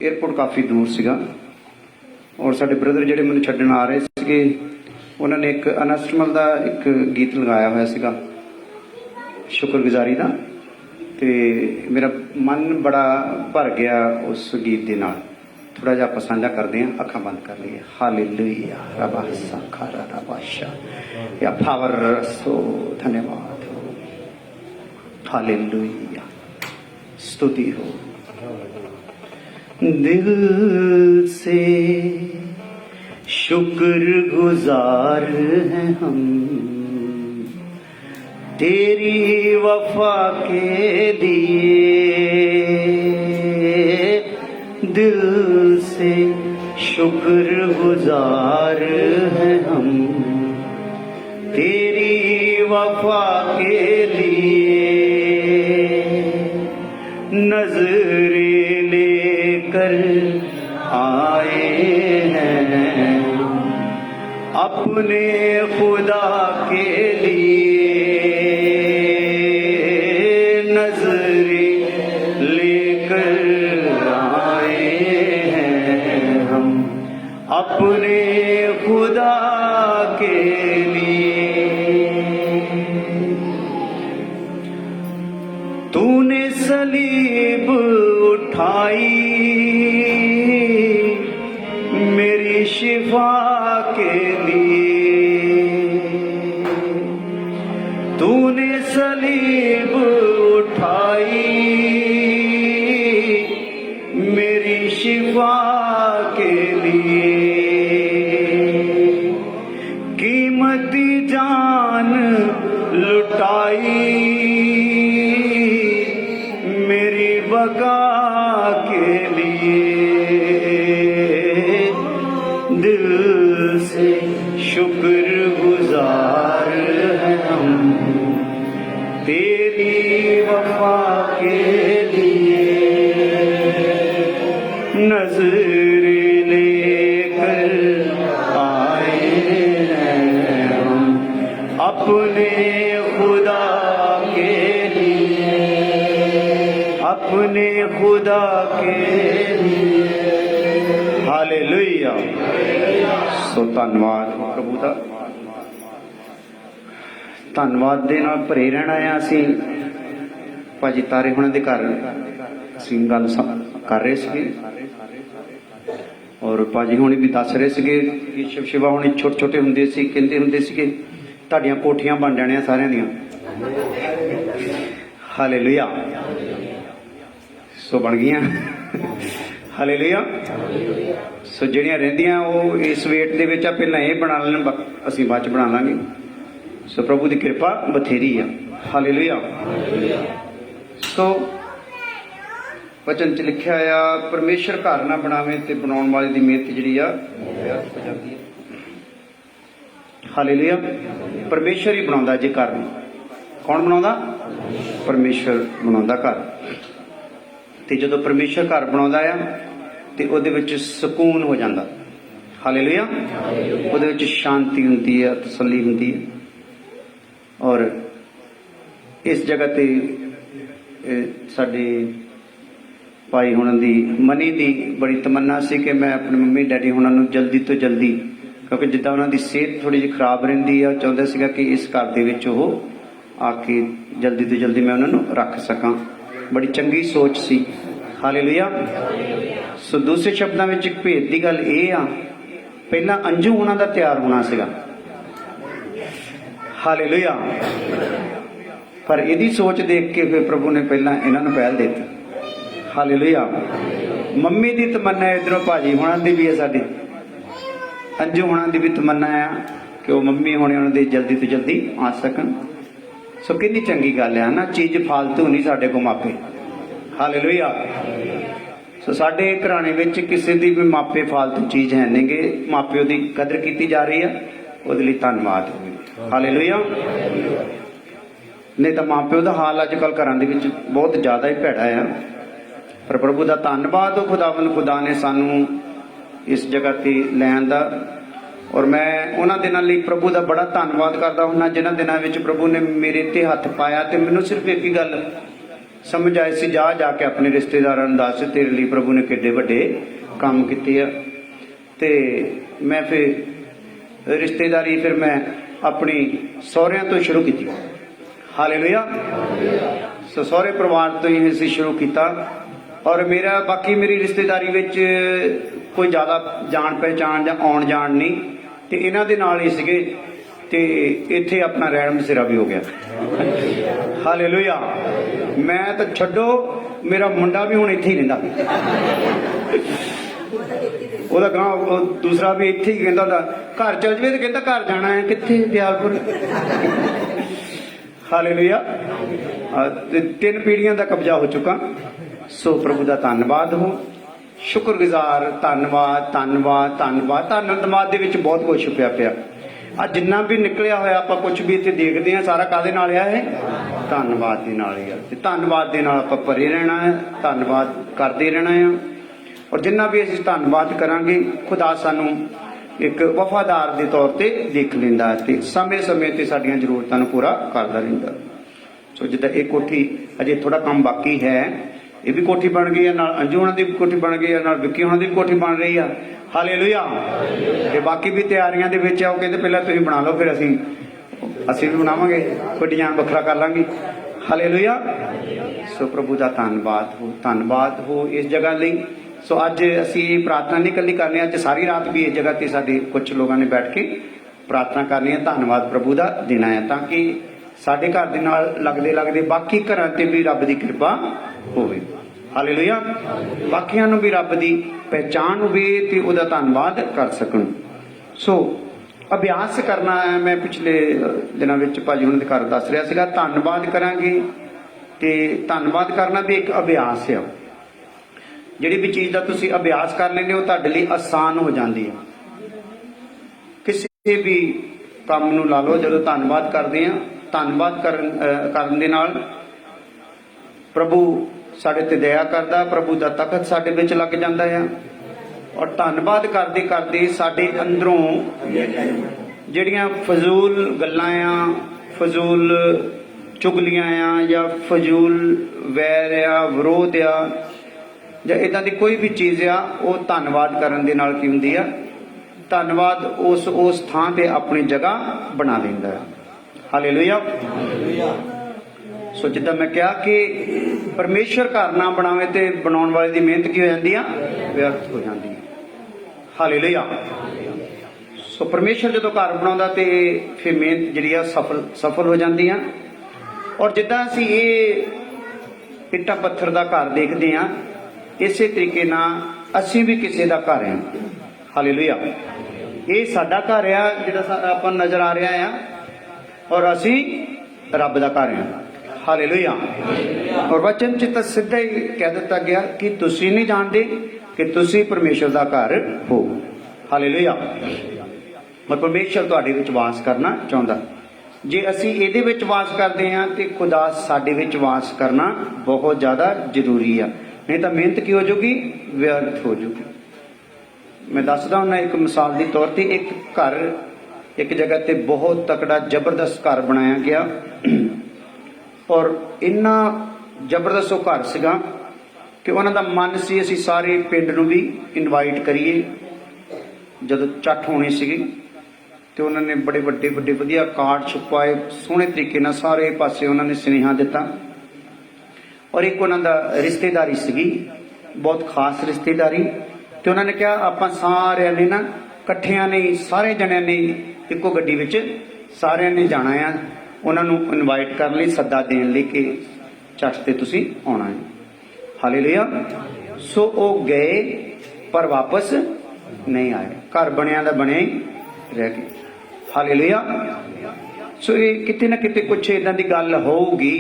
Airport काफ़ी दूर सीगा और साडे ब्रदर जिहड़े मैनूं छड्डण आ रहे सीगे उन्हां ने एक अनस्टमल का एक गीत लगाया होया सीगा शुक्रगुजारी का, ते मेरा मन बड़ा भर गया उस गीत दे नाल। थोड़ा जिहा आपां साझा करदे हां, अखां बंद कर लईए। हालेलुया रबा साखा रबाशा या पावर सो धन्यवाद हो, हालेलुया स्तुति हो। दिल से शुक्रगुजार हैं हम तेरी वफा के लिए, दिल से शुक्रगुजार हैं हम तेरी वफा के लिए। नजरें लेकर आए हैं अपने खुदा के लिए, नजरें लेकर आए हैं हम अपने खुदा के लिए। तूने सलीब उठाई मेरी शिफा के लिए, तूने सलीब उठाई मेरी शिफा के लिए। कीमती जान लुटाई मेरी बका के लिए, दिल से शुक्रगुजार हैं हम तेरी वफा के लिए। नजरें लेकर आए हैं हम अपने खुदा के लिए, अपने खुदा के लिए। हालेलुया। सो धन्नवाद प्रभु का, धन्नवाद दे नाल भरे रहना है। असीं भाजी तारे हुणां दे घर असीं गल कर रहे सीगे और भाजी हुणी भी दस रहे सीगे कि शिव शिवा हुणी छोटे छोटे हुंदे सी कहंदे हुंदे सीगे तुहाडीआं कोठियां बन जाणियां सारिआं दीआं। हालेलुया। सो बन गईयां। हालेलुया। सो ਜਿਹੜੀਆਂ ਰਹਿੰਦੀਆਂ ਉਹ ਇਸ ਵੇਟ ਦੇ ਵਿੱਚ ਆ, ਪਹਿਲਾਂ ਇਹ ਬਣਾ ਲੈਣ, ਅਸੀਂ ਬਾਅਦ ਚ ਬਣਾ ਲਾਂਗੇ। ਸੋ ਪ੍ਰਭੂ ਦੀ ਕਿਰਪਾ ਬਥੇਰੀ ਆ। ਹਾਲੇਲੂਇਆ। ਸੋ ਵਚਨ ਚ ਲਿਖਿਆ ਆ ਪਰਮੇਸ਼ਰ ਘਰ ਨਾ ਬਣਾਵੇ ਤੇ ਬਣਾਉਣ ਵਾਲੇ ਦੀ ਮਿਹਨਤ ਜਿਹੜੀ ਆ ਵਿਅਰਥ ਹੋ ਜਾਂਦੀ ਹੈ। ਹਾਲੇਲੂਇਆ। ਪਰਮੇਸ਼ਰ ਹੀ ਬਣਾਉਂਦਾ ਜੇ ਘਰ ਨੂੰ। ਕੌਣ ਬਣਾਉਂਦਾ? ਪਰਮੇਸ਼ਰ ਬਣਾਉਂਦਾ ਘਰ। ਤੇ ਜਦੋਂ ਪਰਮੇਸ਼ਰ ਘਰ ਬਣਾਉਂਦਾ ਆ ਤੇ ਉਹਦੇ ਵਿੱਚ ਸਕੂਨ ਹੋ ਜਾਂਦਾ। ਹਾਲੇਲੂਇਆ। ਉਹਦੇ ਵਿੱਚ ਸ਼ਾਂਤੀ ਹੁੰਦੀ ਹੈ, ਤਸੱਲੀ ਹੁੰਦੀ ਹੈ। ਔਰ ਇਸ ਜਗ੍ਹਾ ਤੇ ਸਾਡੇ ਭਾਈ ਹੁਣਾਂ ਦੀ ਮਨੀ ਦੀ ਬੜੀ ਤਮੰਨਾ ਸੀ ਕਿ ਮੈਂ ਆਪਣੇ ਮੰਮੀ ਡੈਡੀ ਹੁਣਾਂ ਨੂੰ ਜਲਦੀ ਤੋਂ ਜਲਦੀ, ਕਿਉਂਕਿ ਜਿੱਦਾਂ ਉਹਨਾਂ ਦੀ ਸਿਹਤ ਥੋੜ੍ਹੀ ਜਿਹੀ ਖਰਾਬ ਰਹਿੰਦੀ ਆ, ਚਾਹੁੰਦਾ ਸੀਗਾ ਕਿ ਇਸ ਘਰ ਦੇ ਵਿੱਚ ਉਹ ਆ ਕੇ ਜਲਦੀ ਤੋਂ ਜਲਦੀ ਮੈਂ ਉਹਨਾਂ ਨੂੰ ਰੱਖ ਸਕਾਂ। ਬੜੀ ਚੰਗੀ ਸੋਚ ਸੀ। ਹਾਲੇਲੂਇਆ। ਸੋ ਦੂਸਰੇ ਸ਼ਬਦਾਂ ਵਿੱਚ ਇੱਕ ਭੇਦ ਦੀ ਗੱਲ ਇਹ ਆ, ਪਹਿਲਾਂ ਅੰਜੂ ਉਹਨਾਂ ਦਾ ਤਿਆਰ ਹੋਣਾ ਸੀਗਾ। ਹਾਲੇਲੂਇਆ। ਪਰ ਇਹਦੀ ਸੋਚ ਦੇਖ ਕੇ ਫਿਰ ਪ੍ਰਭੂ ਨੇ ਪਹਿਲਾਂ ਇਹਨਾਂ ਨੂੰ ਪਹਿਲ ਦੇ ਦਿੱਤੀ। ਹਾਲੇਲੂਇਆ। ਮੰਮੀ ਦੀ ਤਮੰਨਾ ਇੱਧਰੋਂ ਭਾਜੀ ਹੁਣਾਂ ਦੀ ਵੀ ਹੈ, ਸਾਡੀ ਅੰਜੂ ਹੁਣਾਂ ਦੀ ਵੀ ਤਮੰਨਾ ਆ ਕਿ ਉਹ ਮੰਮੀ ਹੋਣੇ ਉਹਨਾਂ ਦੇ ਜਲਦੀ ਤੋਂ ਜਲਦੀ ਆ ਸਕਣ। ਸੋ ਕਿੰਨੀ ਚੰਗੀ ਗੱਲ ਹੈ ਨਾ, ਚੀਜ਼ ਫਾਲਤੂ ਨਹੀਂ ਸਾਡੇ ਕੋਲ ਮਾਪੇ। ਹਾਲੇਲੂਇਆ। ਸੋ ਸਾਡੇ ਘਰਾਣੇ ਵਿੱਚ ਕਿਸੇ ਦੀ ਵੀ ਮਾਪੇ ਫਾਲਤੂ ਚੀਜ਼ ਹੈ ਨਹੀਂਗੇ, ਮਾਪਿਓ ਦੀ ਕਦਰ ਕੀਤੀ ਜਾ ਰਹੀ ਹੈ, ਉਹਦੇ ਲਈ ਧੰਨਵਾਦ ਹੋਵੇ। ਹਾਲੇਲੂਇਆ। ਨਹੀਂ ਤਾਂ ਮਾਪਿਓ ਦਾ ਹਾਲ ਅੱਜ ਕੱਲ੍ਹ ਘਰਾਂ ਦੇ ਵਿੱਚ ਬਹੁਤ ਜ਼ਿਆਦਾ ਹੀ ਭੈੜਾ ਆ। ਪਰ ਪ੍ਰਭੂ ਦਾ ਧੰਨਵਾਦ ਹੋ, ਖੁਦਾਵੰਦ ਖੁਦਾ ਨੇ ਸਾਨੂੰ ਇਸ ਜਗ੍ਹਾ ਤੇ ਲੈਣ ਦਾ। ਔਰ ਮੈਂ ਉਹਨਾਂ ਦਿਨਾਂ ਲਈ ਪ੍ਰਭੂ ਦਾ ਬੜਾ ਧੰਨਵਾਦ ਕਰਦਾ ਹੁੰਦਾ, ਜਿਨ੍ਹਾਂ ਦਿਨਾਂ ਵਿੱਚ ਪ੍ਰਭੂ ਨੇ ਮੇਰੇ ਤੇ ਹੱਥ ਪਾਇਆ। ਤੇ ਮੈਨੂੰ ਸਿਰਫ ਇੱਕ ਹੀ ਗੱਲ समझ आए सी जा जाके अपने रिश्तेदारां नूं दस तेरे लिए प्रभु ने किड्डे वड्डे काम कीते आ। ते मैं फिर रिश्तेदारी फिर मैं अपनी सहुरिਆਂ तो शुरू की। हालेलुया। सो सहुरे परिवार तो ही असीं शुरू किया और मेरा बाकी मेरी रिश्तेदारी विच कोई ज़्यादा जान पहचान या आउण जाण नहीं ते इन्हां दे नाल ही सीगे ते इत्थे अपना रहन बसेरा भी हो गया। हालेलुया। मैं तो छड्डो मेरा मुंडा भी हुण इत्थे ही रहिंदा, ਉਹਦਾ ਗਾਂ दूसरा भी इत्थे ही कहता घर चल जाए तो कहता घर जाना है कित्थे दयालपुर। हालेलुया। 3 पीढ़ियां का कब्जा हो चुका। सो प्रभु का धन्नवाद हो, शुक्रगुजार, धन्नवाद धन्नवाद धन्नवाद। धन्नवाद दे विच बहुत कुछ छुपिया पिया। आज जिन्ना भी निकलिया होया आपां कुछ भी इत्थे देखते हैं सारा काहदे नाल है? धन्नवाद दे नाल ही है। धन्नवाद दे नाल आपां भरे रहना है, धन्नवाद करते रहना है और जिन्ना भी असीं धन्नवाद करांगे खुदा सानू एक वफादार के तौर पर देख लेंदा ते समय समय ते साडीआं जरूरतां नूं पूरा करदा रहिंदा। सो जिद्दां ये कोठी अजे थोड़ा काम बाकी है, ये भी कोठी बन गई है, नाल अंजू होणां दी भी कोठी बन गई है, नाल विक्की होणां दी भी कोठी बन रही है। हालेलुया। ते बाकी भी तैयारियां दे विच आ। ओह कहंदे पहलां तुसीं बना लो फिर असीं भी बनावांगे, कोई डिजाइन वखरा कर लांगे। हालेलुया। सो प्रभु का धन्नवाद हो इस जगह लई। सो अज असी प्रार्थना नहीं कल्ली करनी, अज सारी रात भी इस जगह ते साडे कुछ लोगों ने बैठ के प्रार्थना करनी है, धन्नवाद प्रभु का देना है, ताकि साडे घर दे नाल लगदे लगदे बाकी घरां ते भी रब दी कृपा होवे। हालेलुया। बाकियां नूं भी रब दी पहचान होवे ते उहदा धन्नवाद कर सकण। सो अभ्यास करना है। मैं पिछले दिनों में भाजी हुणां दे घर दस रहा सीगा, धन्नवाद करांगे ते धन्नवाद करना भी एक अभ्यास है। जिहड़ी भी चीज़ का तुसीं अभ्यास कर लैंदे हो तुहाडे लई आसान हो जाती है। किसी भी काम नूं ला लो, जदों धन्नवाद करदे हां, धन्नवाद करन दे नाल प्रभु साडे ते दया करदा, प्रभु दा तखत साडे विच लग जांदा है और धन्नवाद करदे करदे साडे अंदरों जिहड़ियां फजूल गल्लां आ, फजूल चुगलियां आ या फजूल वैर आ, विरोध आ ਜਾਂ इदां दी कोई भी चीज़ आ, वो धन्नवाद करन दे नाल की हुंदी आ, धन्नवाद उस थां ते अपनी जगह बना देंदा है। हालेलुया। सो जिद्दां मैं कहा कि परमेश्वर घर ना बनावे ते बनाउण वाले दी मेहनत की हो जांदी आ? व्यर्थ हो जांदी है। हालेलुया। सो परमेश्वर जदों घर बनाउंदा ते फिर मेहनत जिहड़ी आ सफल हो जांदी आ। और जिद्दां असीं इह इट्टा पत्थर दा घर देखदे आ, इसे तरीके नाल असीं भी किसी का घर हैं। हालेलुया। ये साडा घर आ जिहड़ा आपां नजर आ रहा है और असीं रब दा घर हैं। हालेलुया। और वचन च तां सीधा ही कह दिता गया कि तुसीं नहीं जानते कि तुसीं परमेश्वर दा घर हो। हालेलुया। और परमेश्वर तुहाडे विच वास करना चाहुंदा। जे असीं इहदे विच वास करदे हां ते खुदा साडे विच वास करना बहुत ज़्यादा जरूरी आ, नहीं तो मेहनत की हो जाएगी? व्यर्थ हो जाएगी। मैं दसदा हूं एक मिसाल के तौर पर, एक घर एक जगह ते बहुत तकड़ा जबरदस्त घर बनाया गया और इन्ना जबरदस्त वो घर सीगा कि उन्हां दा मन सी असीं सारे पिंड नूं भी इनवाइट करिए। जदों चट होनी सीगी ते उन्होंने बड़े वड्डे वड्डे वधिया कार्ड छुपाए, सोहणे तरीके नाल सारे पासे उन्होंने सुनेहा दिता। और एक उन्होंने रिश्तेदारी सीगी, बहुत खास रिश्तेदारी, तो उन्होंने कहा आपां सारिਆਂ ने ना इकट्ठियां ने सारे जणिਆਂ ने इक्को गड्डी विच सारिਆਂ ने जाना है, उन्होंने इनवाइट कर लई, सद्दा देण लई कि झट ते तुसीं आउणा है। हालेलुया। सो वो गए पर वापस नहीं आए, घर बनिया दा बनिया ही रह गए। हालेलुया। सो ये किते ना किते कुछ इदां दी गल होऊगी।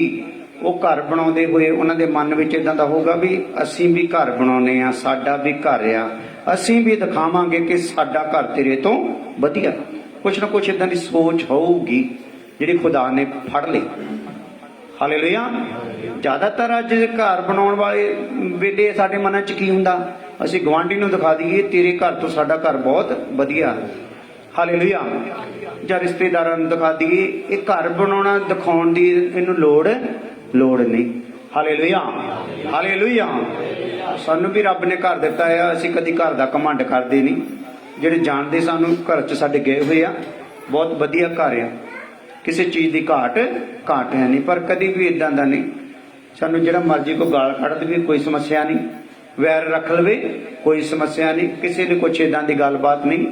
वो घर बनाउंदे होए उन्हां दे मन विच इदां दा होगा भी असीं भी घर बनाउने आ, साडा भी घर आ, असीं भी दिखावांगे कि साडा घर तेरे तो वधिया। कुछ ना कुछ इदां दी सोच होऊगी जिहड़ी खुदा ने फड़ लई। हालेलुया। ज़्यादातर अज घर बनाउण वाले वेले साडे मनां च की हुंदा, असीं गवांढी नूं दिखा दईए तेरे घर तो साडा घर बहुत वधिया। हालेलुया। जां रिश्तेदारां नूं दिखा दईए, ये घर बनाउणा दिखाउण दी इहनूं लोड़ नहीं। Hallelujah, hallelujah. ਸਾਨੂੰ ਵੀ ਰੱਬ ਨੇ ਘਰ ਦਿੱਤਾ ਆ, ਅਸੀਂ ਕਦੀ ਘਰ ਦਾ ਘਮੰਡ ਕਰਦੇ ਨਹੀਂ। ਜਿਹੜੇ ਜਾਣਦੇ ਸਾਨੂੰ ਘਰ 'ਚ ਸਾਡੇ ਗਏ ਹੋਏ ਆ, ਬਹੁਤ ਵਧੀਆ ਘਰ ਆ, ਕਿਸੇ ਚੀਜ਼ ਦੀ ਘਾਟ ਹੈ ਨਹੀਂ। ਪਰ ਕਦੀ ਵੀ ਇਦਾਂ ਦਾ ਨਹੀਂ, ਸਾਨੂੰ ਜਿਹੜਾ ਮਰਜ਼ੀ ਕੋਈ ਗਾਲ ਕੱਢ ਦੇਵੇ ਕੋਈ ਸਮੱਸਿਆ ਨਹੀਂ, ਵੈਰ ਰੱਖ ਲਵੇ ਕੋਈ ਸਮੱਸਿਆ ਨਹੀਂ, ਕਿਸੇ ਨੂੰ ਕੁਛ ਇਦਾਂ ਦੀ ਗੱਲਬਾਤ ਨਹੀਂ,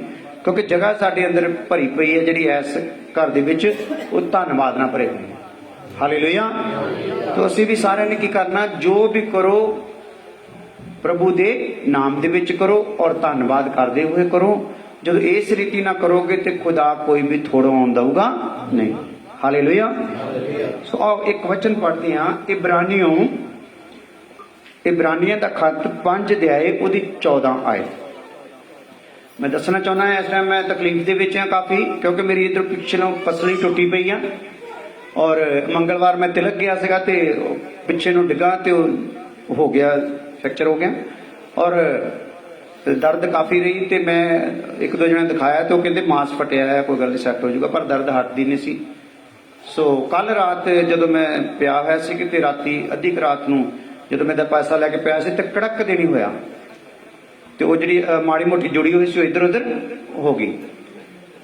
ਕਿਉਂਕਿ ਜਗ੍ਹਾ ਸਾਡੇ ਅੰਦਰ ਭਰੀ ਪਈ ਹੈ ਜਿਹੜੀ ਇਸ ਘਰ ਦੇ ਵਿੱਚ, ਉਹ ਧੰਨਵਾਦ ਨਾਲ ਭਰੇ ਹੋਏ। ਹਾਲੇਲੂਇਆ। ਤਾਂ ਅਸੀਂ ਵੀ ਸਾਰਿਆਂ ਨੇ ਕੀ ਕਰਨਾ, ਜੋ ਵੀ ਕਰੋ ਪ੍ਰਭੂ ਦੇ ਨਾਮ ਦੇ ਵਿੱਚ ਕਰੋ ਔਰ ਧੰਨਵਾਦ ਕਰਦੇ ਹੋਏ ਕਰੋ। ਜਦੋਂ ਇਸ ਰੀਤੀ ਨਾਲ ਕਰੋਗੇ ਤੇ ਖੁਦਾ ਕੋਈ ਵੀ ਥੋੜਾ ਆਉਣ ਦਊਗਾ ਨਹੀਂ। ਹਾਲੇਲੂਇਆ। ਸੋ ਆਓ ਇੱਕ ਵਚਨ ਪੜ੍ਹਦੇ ਹਾਂ, ਇਬਰਾਨੀਆਂ ਦਾ ਖੱਤ 5 ਅਧਿਆਏ ਉਹਦੀ 14 ਆਇਤ। ਮੈਂ ਦੱਸਣਾ ਚਾਹੁੰਦਾ ਹਾਂ, ਇਸ ਟਾਈਮ ਮੈਂ ਤਕਲੀਫ ਦੇ ਵਿੱਚ ਹਾਂ ਕਾਫੀ, ਕਿਉਂਕਿ ਮੇਰੀ ਇਧਰ ਪਿੱਛੋਂ ਪਸਲੀ ਟੁੱਟੀ ਪਈ ਆ ਔਰ ਮੰਗਲਵਾਰ ਮੈਂ ਤਿਲਕ ਗਿਆ ਸੀਗਾ ਤੇ ਪਿੱਛੇ ਨੂੰ ਡਿੱਗਾ ਤੇ ਉਹ ਹੋ ਗਿਆ, ਫ੍ਰੈਕਚਰ ਹੋ ਗਿਆ ਔਰ ਦਰਦ ਕਾਫੀ ਰਹੀ। ਤੇ ਮੈਂ ਇੱਕ ਦੋ ਜਣੇ ਦਿਖਾਇਆ ਤੇ ਉਹ ਕਹਿੰਦੇ ਮਾਸ ਫਟਿਆ ਹੈ, ਕੋਈ ਗੱਲ ਨਹੀਂ ਸੈੱਟ ਹੋ ਜਾਊਗਾ, ਪਰ ਦਰਦ ਹਟਦੀ ਨਹੀਂ ਸੀ। ਸੋ ਕੱਲ ਰਾਤ ਜਦੋਂ ਮੈਂ ਪਿਆ ਹੋਇਆ ਸੀ ਕਿ ਰਾਤੀ ਅੱਧੀ ਕੁ ਰਾਤ ਨੂੰ ਜਦੋਂ ਮੈਂ ਦਾ ਪੈਸਾ ਲੈ ਕੇ ਪਿਆ ਸੀ ਤੇ ਕੜਕ ਦੇਣੀ ਹੋਇਆ ਤੇ ਉਹ ਜਿਹੜੀ ਮਾੜੀ ਮੋਟੀ ਜੁੜੀ ਹੋਈ ਸੀ ਉਹ ਇੱਧਰ ਉੱਧਰ ਹੋ ਗਈ।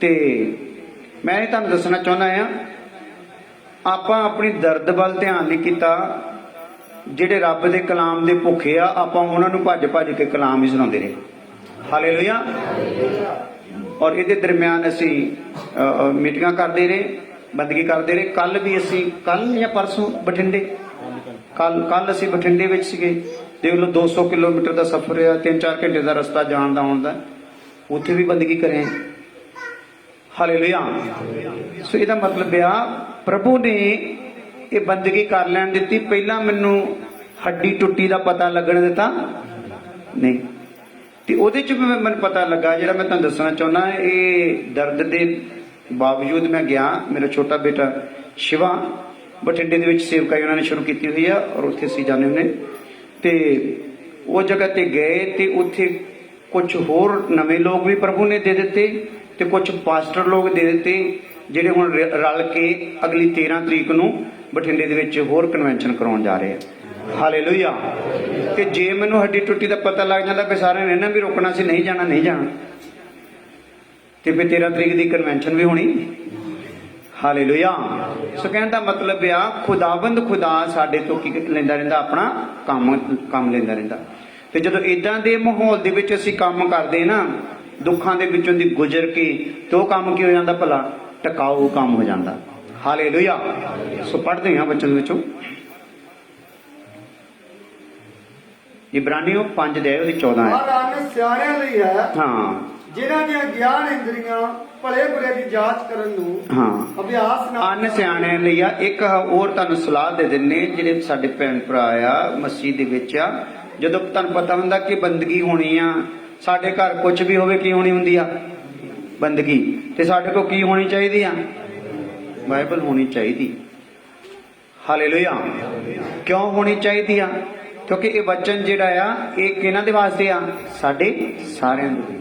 ਤੇ ਮੈਂ ਇਹ ਤੁਹਾਨੂੰ ਦੱਸਣਾ ਚਾਹੁੰਦਾ ਆ, ਆਪਾਂ ਆਪਣੀ ਦਰਦ ਵੱਲ ਧਿਆਨ ਨਹੀਂ ਕੀਤਾ। ਜਿਹੜੇ ਰੱਬ ਦੇ ਕਲਾਮ ਦੇ ਭੁੱਖੇ ਆ, ਆਪਾਂ ਉਹਨਾਂ ਨੂੰ ਭੱਜ ਭੱਜ ਕੇ ਕਲਾਮ ਹੀ ਸੁਣਾਉਂਦੇ ਰਹੇ। ਹਾਲੇਲੂਇਆ। ਔਰ ਇਹਦੇ ਦਰਮਿਆਨ ਅਸੀਂ ਮੀਟਿੰਗਾਂ ਕਰਦੇ ਰਹੇ, ਬੰਦਗੀ ਕਰਦੇ ਰਹੇ। ਕੱਲ ਵੀ ਅਸੀਂ, ਕੱਲ ਜਾਂ ਪਰਸੋਂ ਬਠਿੰਡੇ, ਕੱਲ ਅਸੀਂ ਬਠਿੰਡੇ ਵਿੱਚ ਸੀਗੇ। ਦੇਖ ਲਓ 200 ਕਿਲੋਮੀਟਰ ਦਾ ਸਫ਼ਰ ਆ, 3-4 ਘੰਟੇ ਦਾ ਰਸਤਾ ਜਾਣ ਦਾ ਆਉਣ ਦਾ, ਉੱਥੇ ਵੀ ਬੰਦਗੀ ਕਰੇ। ਹਾਲੇਲੂਇਆ। ਸੋ ਇਹਦਾ ਮਤਲਬ ਆ ਪ੍ਰਭੂ ਨੇ ਇਹ ਬੰਦਗੀ ਕਰ ਲੈਣ ਦਿੱਤੀ। ਪਹਿਲਾਂ ਮੈਨੂੰ ਹੱਡੀ ਟੁੱਟੀ ਦਾ ਪਤਾ ਲੱਗਣ ਦਿੱਤਾ ਨਹੀਂ, ਤੇ ਉਹਦੇ ਚ ਮੈਨੂੰ ਪਤਾ ਲੱਗਾ, ਜਿਹੜਾ ਮੈਂ ਤੁਹਾਨੂੰ ਦੱਸਣਾ ਚਾਹੁੰਦਾ। ਇਹ ਦਰਦ ਦੇ ਬਾਵਜੂਦ ਮੈਂ ਗਿਆ, ਮੇਰਾ ਛੋਟਾ ਬੇਟਾ ਸ਼ਿਵਾ ਬਠਿੰਡੇ ਦੇ ਵਿੱਚ ਸੇਵਕਾਈ ਉਹਨਾਂ ਨੇ ਸ਼ੁਰੂ ਕੀਤੀ ਹੋਈ ਆ ਔਰ ਉੱਥੇ ਅਸੀਂ ਜਾਂਦੇ ਹੁੰਦੇ। ਤੇ ਉਹ ਜਗ੍ਹਾ ਤੇ ਗਏ ਤੇ ਉੱਥੇ ਕੁਝ ਹੋਰ ਨਵੇਂ ਲੋਕ ਵੀ ਪ੍ਰਭੂ ਨੇ ਦੇ ਦਿੱਤੇ ਤੇ ਕੁਝ ਪਾਸਟਰ ਲੋਕ ਦੇ ਦਿੱਤੇ, ਜਿਹੜੇ ਹੁਣ ਰਲ ਕੇ ਅਗਲੀ 13 ਤਰੀਕ ਨੂੰ ਬਠਿੰਡੇ ਦੇ ਵਿੱਚ ਹੋਰ ਕਨਵੈਨਸ਼ਨ ਕਰਾਉਣ ਜਾ ਰਹੇ ਆ। ਹਾਲੇਲੂਇਆ। ਤੇ ਜੇ ਮੈਨੂੰ ਹੱਡੀ ਟੁੱਟੀ ਦਾ ਪਤਾ ਲੱਗ ਜਾਂਦਾ ਕਿ ਸਾਰਿਆਂ ਨੇ ਇਹਨਾਂ ਵੀ ਰੋਕਣਾ ਸੀ, ਨਹੀਂ ਜਾਣਾ, ਤੇ ਫਿਰ 13 ਤਰੀਕ ਦੀ ਕਨਵੈਨਸ਼ਨ ਵੀ ਹੋਣੀ। ਹਾਲੇਲੂਇਆ। ਸੋ ਕਹਿਣ ਦਾ ਮਤਲਬ ਆ, ਖੁਦਾਵੰਦ ਖੁਦਾ ਸਾਡੇ ਤੋਂ ਕੀ ਲੈਂਦਾ ਰਹਿੰਦਾ, ਆਪਣਾ ਕੰਮ ਲੈਂਦਾ ਰਹਿੰਦਾ। ਤੇ ਜਦੋਂ ਇਦਾਂ ਦੇ ਮਾਹੌਲ ਦੇ ਵਿੱਚ ਅਸੀਂ ਕੰਮ ਕਰਦੇ ਨਾ, ਦੁੱਖਾਂ ਦੇ ਵਿੱਚੋਂ ਦੀ ਗੁਜ਼ਰ ਕੇ, ਤੇ ਉਹ ਕੰਮ ਕੀ ਹੋ ਜਾਂਦਾ ਭਲਾ, ਟਿਕਾਊ ਕੰਮ ਹੋ ਜਾਂਦਾ। ਹਾਲੇਲੂਇਆ। ਸੋ ਪੜ੍ਹਦੇ ਹਾਂ ਬੱਚਨ ਵਿੱਚੋਂ, ਇਬਰਾਨੀਓ 5 ਅਧਿਆਏ ਉਹਦੀ 14 ਹੈ। ਸਿਆਣਿਆਂ ਲਈ ਹੈ, ਹਾਂ, ਜਿਨ੍ਹਾਂ ਦੀਆਂ ਗਿਆਨ ਇੰਦਰੀਆਂ ਭਲੇ ਬੁਰੇ ਦੀ ਜਾਂਚ ਕਰਨ ਨੂੰ ਅਭਿਆਸ ਨਾਲ। ਅੰਨ ਸਿਆਣਿਆਂ ਲਈ ਆ। ਇੱਕ ਹੋਰ ਤੁਹਾਨੂੰ ਸਲਾਹ ਦੇ ਦਿੰਨੇ, ਜਿਹੜੇ ਸਾਡੇ ਭੈਣ ਭਰਾ ਆ ਮਸਜਿਦ ਦੇ ਵਿੱਚ ਆ, ਜਦੋਂ ਤੁਹਾਨੂੰ ਪਤਾ ਹੁੰਦਾ ਕਿ ਬੰਦਗੀ ਹੋਣੀ ਆ, ਸਾਡੇ ਘਰ ਕੁਝ ਵੀ ਹੋਵੇ ਕੀ ਹੋਣੀ ਹੁੰਦੀ ਆ, ਬੰਦਗੀ, ਤੇ ਸਾਡੇ ਕੋਲ ਕੀ ਹੋਣੀ ਚਾਹੀਦੀ ਆ, ਬਾਈਬਲ ਹੋਣੀ ਚਾਹੀਦੀ। ਹਾਲੇਲੂਇਆ। ਕਿਉਂ ਹੋਣੀ ਚਾਹੀਦੀ ਆ? ਕਿਉਂਕਿ ਇਹ ਵਚਨ ਜਿਹੜਾ ਆ ਇਹ ਕਿਹਨਾਂ ਦੇ ਵਾਸਤੇ ਆ, ਸਾਡੇ ਸਾਰਿਆਂ ਦੇ।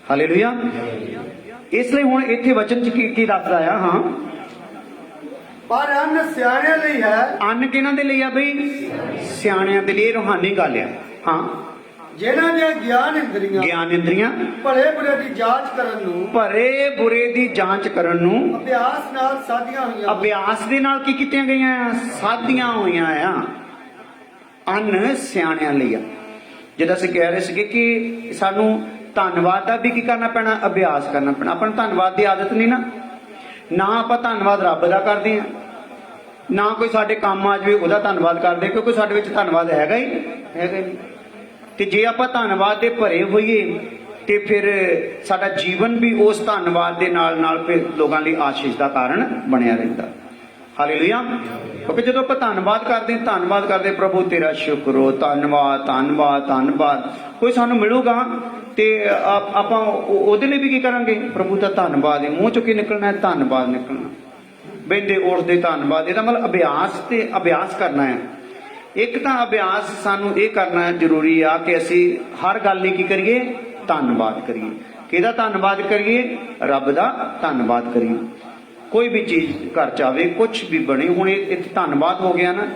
ਹਾਲੇਲੂਇਆ। ਇਸ ਲਈ ਹੁਣ ਇੱਥੇ ਵਚਨ ਚ ਕੀ ਦੱਸਦਾ ਆ, ਹਾਂ, ਪਰ ਅੰਨ ਸਿਆਣਿਆਂ ਲਈ ਹੈ। ਅੰਨ ਕਿਹਨਾਂ ਦੇ ਲਈ ਆ ਬਈ? ਸਿਆਣਿਆਂ ਦੇ ਲਈ। ਰੂਹਾਨੀ ਗੱਲ ਆ। ਹਾਂ, ਜਿਨ੍ਹਾਂ ਦੀਆਂ ਗਿਆਨ ਇੰਦਰੀਆਂ ਭਲੇ ਬੁਰੇ ਦੀ ਜਾਂਚ ਕਰਨ ਨੂੰ, ਭਲੇ ਬੁਰੇ ਦੀ ਜਾਂਚ ਕਰਨ ਨੂੰ ਅਭਿਆਸ ਨਾਲ ਸਾਧੀਆਂ ਹੋਈਆਂ। ਅਭਿਆਸ ਦੇ ਨਾਲ ਕੀ ਕੀਤੀਆਂ ਗਈਆਂ ਆ? ਸਾਧੀਆਂ ਹੋਈਆਂ ਆ। ਅੰਨ ਸਿਆਣਿਆਂ ਲਈ ਆ। ਜਦੋਂ ਅਸੀਂ ਕਹਿ ਰਹੇ ਸੀਗੇ ਕਿ ਸਾਨੂੰ ਧੰਨਵਾਦ ਦਾ ਵੀ ਕੀ ਕਰਨਾ ਪੈਣਾ, ਅਭਿਆਸ ਕਰਨਾ ਪੈਣਾ। ਆਪਾਂ ਨੂੰ ਧੰਨਵਾਦ ਦੀ ਆਦਤ ਨਹੀਂ ਨਾ ਆਪਾਂ ਧੰਨਵਾਦ ਰੱਬ ਦਾ ਕਰਦੇ ਆ, ਨਾ ਕੋਈ ਸਾਡੇ ਕੰਮ ਆ ਜਾਵੇ ਉਹਦਾ ਧੰਨਵਾਦ ਕਰਦੇ, ਕਿਉਂਕਿ ਸਾਡੇ ਵਿੱਚ ਧੰਨਵਾਦ ਹੈਗਾ ਹੀ ਨਹੀਂ। ਤੇ ਜੇ ਆਪਾਂ ਧੰਨਵਾਦ ਦੇ ਭਰੇ ਹੋਈਏ ਤੇ ਫਿਰ ਸਾਡਾ ਜੀਵਨ ਵੀ ਉਸ ਧੰਨਵਾਦ ਦੇ ਨਾਲ ਫਿਰ ਲੋਕਾਂ ਲਈ ਆਸ਼ੀਸ਼ ਦਾ ਕਾਰਨ ਬਣਿਆ ਰਹਿੰਦਾ। ਹਾਲੇਲੂਇਆ। ਕਿਉਂਕਿ ਜਦੋਂ ਆਪਾਂ ਧੰਨਵਾਦ ਕਰਦੇ ਪ੍ਰਭੂ ਤੇਰਾ ਸ਼ੁਕਰ ਹੋ, ਧੰਨਵਾਦ, ਕੋਈ ਸਾਨੂੰ ਮਿਲੂਗਾ ਤੇ ਆਪਾਂ ਉਹਦੇ ਲਈ ਵੀ ਕੀ ਕਰਾਂਗੇ, ਪ੍ਰਭੂ ਦਾ ਧੰਨਵਾਦ ਹੈ। ਮੂੰਹ ਚੋਂ ਕੀ ਨਿਕਲਣਾ ਹੈ? ਧੰਨਵਾਦ ਨਿਕਲਣਾ। ਬਹਿੰਦੇ ਉੱਠਦੇ ਧੰਨਵਾਦ। ਇਹਦਾ ਮਤਲਬ ਅਭਿਆਸ ਕਰਨਾ ਹੈ। ਇੱਕ ਤਾਂ ਅਭਿਆਸ ਸਾਨੂੰ ਇਹ ਕਰਨਾ ਜ਼ਰੂਰੀ ਆ ਕਿ ਅਸੀਂ ਹਰ ਗੱਲ ਲਈ ਕੀ ਕਰੀਏ, ਧੰਨਵਾਦ ਕਰੀਏ। ਕਿਹਦਾ ਧੰਨਵਾਦ ਕਰੀਏ? ਰੱਬ ਦਾ ਧੰਨਵਾਦ ਕਰੀਏ। ਕੋਈ ਵੀ ਚੀਜ਼ ਘਰ ਚ ਆਵੇ, ਕੁਝ ਵੀ ਬਣੇ, ਹੁਣ ਇੱਥੇ ਧੰਨਵਾਦ ਹੋ ਗਿਆ ਨਾ,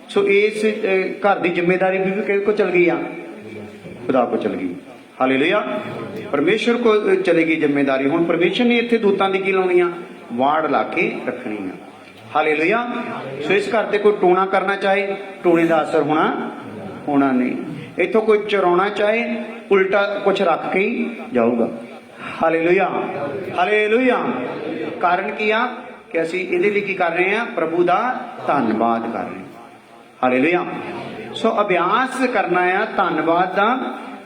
सो इस घर की जिम्मेदारी भी किस को चल गई आ? खुदा को चल गई। हालेलुया। परमेश्वर को चलेगी जिम्मेदारी। हुण परमेश्वर ने इत्थे दूतां दी की लाउणी आ? वाड़ ला के रखनी आ। हालेलुया। सो इस घर ते कोई टूणा करना चाहे, टूणे का असर होना नहीं। इथों कोई चराउणा चाहे, उल्टा कुछ रख के ही जाऊगा। Hallelujah, hallelujah. कारण की आ कि असीं इहदे लई की कर रहे हैं? प्रभु का धन्नवाद कर रहे हैं। हालेलुया। सो अभ्यास करना है धन्नवाद का।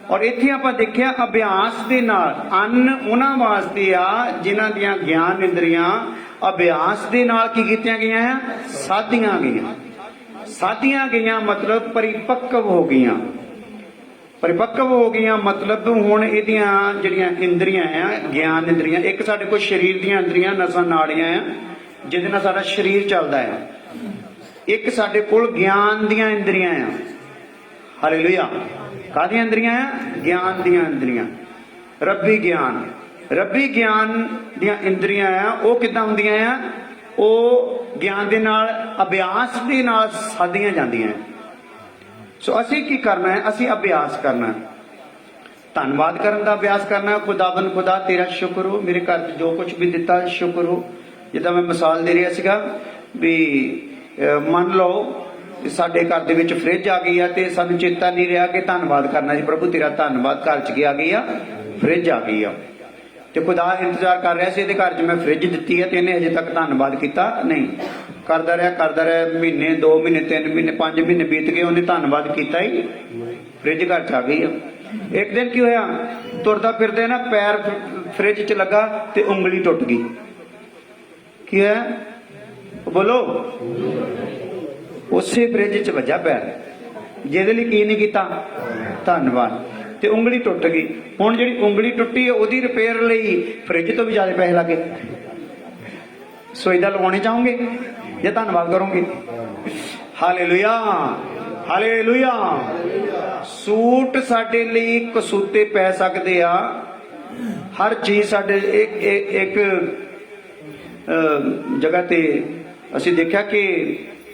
और इत्थे आपां देखिया अभ्यास दे नाल अन्न उन्हां वास्ते आ जिन्हां दियां ज्ञान इंद्रियां अभ्यास दे नाल की कीतियां गईयां हैं? साधियां गईयां। साधियां गईयां मतलब परिपक्व हो गईयां। परिपक्व हो गईयां मतलब हुण इहदियां जिहड़ियां इंद्रियां आ ज्ञान इंद्रियां, एक साडे कोल शरीर दियां इंद्रियां नसां नाड़ियां आ जिहदे नाल साडा शरीर चलदा है, एक साडे कोल ज्ञान दियां इंद्रियां आ। हालेलुया। काहदियां इंद्रियां आ? ज्ञान दियां इंद्रियां। रब्बी ज्ञान, रब्बी ज्ञान दियां इंद्रियां आ वो किदां हुंदियां आ? वो ज्ञान दे नाल अभ्यास दे नाल साधियां जांदियां। सो असीं की करना है? असीं अभ्यास करना है, धन्नवाद करन दा अभ्यास करना है। खुदावन खुदा तेरा शुक्र हो, मेरे घर च जो कुछ भी दिता शुक्र हो। जिद्दां मैं मिसाल दे रहा सीगा भी मन लो साडे घर दे विच फ्रिज आ गई है ते सानूं चेता नहीं रहा कि धन्नवाद करना जी, प्रभु तेरा धन्नवाद, घर च आ गई आ फ्रिज आ गई आ ते खुदा इंतजार कर रहा सी, घर च मैं फ्रिज दिती है ते इन्हें अजे तक धन्नवाद किया नहीं। करदा रहा महीने 2 महीने 3 महीने 5 महीने बीत गए, उन्हें धन्नवाद किया ही, फ्रिज घर च आ गई है। एक दिन की होया, तुरदा फिरदे ना पैर फ्रिज च लगा ते उंगली टुट गई। की है बोलो? उसे फ्रिज च वजा पैर, जिहदे लई की नहीं किया? धन्नवाद। ते उंगली टुट गई। हुण जिहड़ी उंगली टुटी है उहदी रिपेयर लई फ्रिज तो भी ज्यादा पैसे लगे। सुईदा लवाने चाहोगे या धन्नवाद करोगे? Hallelujah, hallelujah. सूट साडे लई कसूते पै सकदे आ, हर चीज साडे एक जगह ते असीं देखिया कि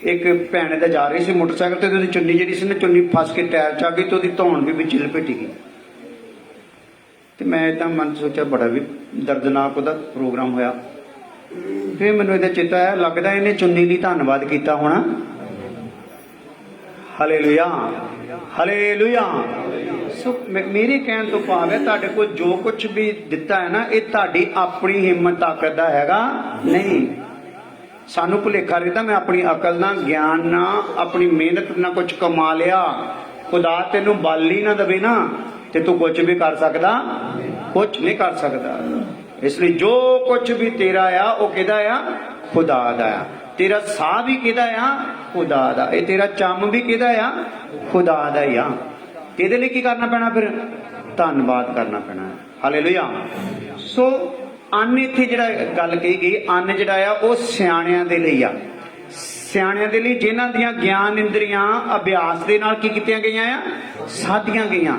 एक भैन दा जा रही सी मोटरसाइकिल ते ओहदी चुन्नी जिहड़ी सी ना चुन्नी फस के टायर च आ गई ते ओहदी धौण भी विच लपेटी गई। ते मैं इदां मन सोचा बड़ा भी दर्दनाक ओहदा प्रोग्राम होया। फिर मैनूं इहदा चेता आया, लगदा इहने चुन्नी लई धन्नवाद कीता होना। Hallelujah, hallelujah. सो मेरे कहण तो भाव है तुहाडे कोल जो कुछ भी दिता है ना, ये तुहाडी अपनी हिम्मत ताकत दा हैगा नहीं। सानू भुलेखा रहता मैं अपनी अकल ना ज्ञान ना अपनी मेहनत ना कुछ कमा लिया। खुदा तेनू बल ही ना दवे ना ते तू कुछ भी कर सकदा, कुछ नहीं कर सकदा। इसलिए जो कुछ भी तेरा आ वो किहदा आ? खुदा दा आ। तेरा साह भी किहदा आ? खुदा दा। ये तेरा चम भी किहदा आ? खुदा दा ही आ। इहदे लई की करना पैना? फिर धन्नवाद करना पैना। हालेलुया। सो अन्न इत्थे जिहड़ा गल कही गई, अन्न जिहड़ा आ वो सियाणियां दे लई आ। सियाणियां दे लई जिन्हां दियां ज्ञान इंद्रियां अभ्यास दे नाल की कीतियां गईयां आ? साधियां गईयां।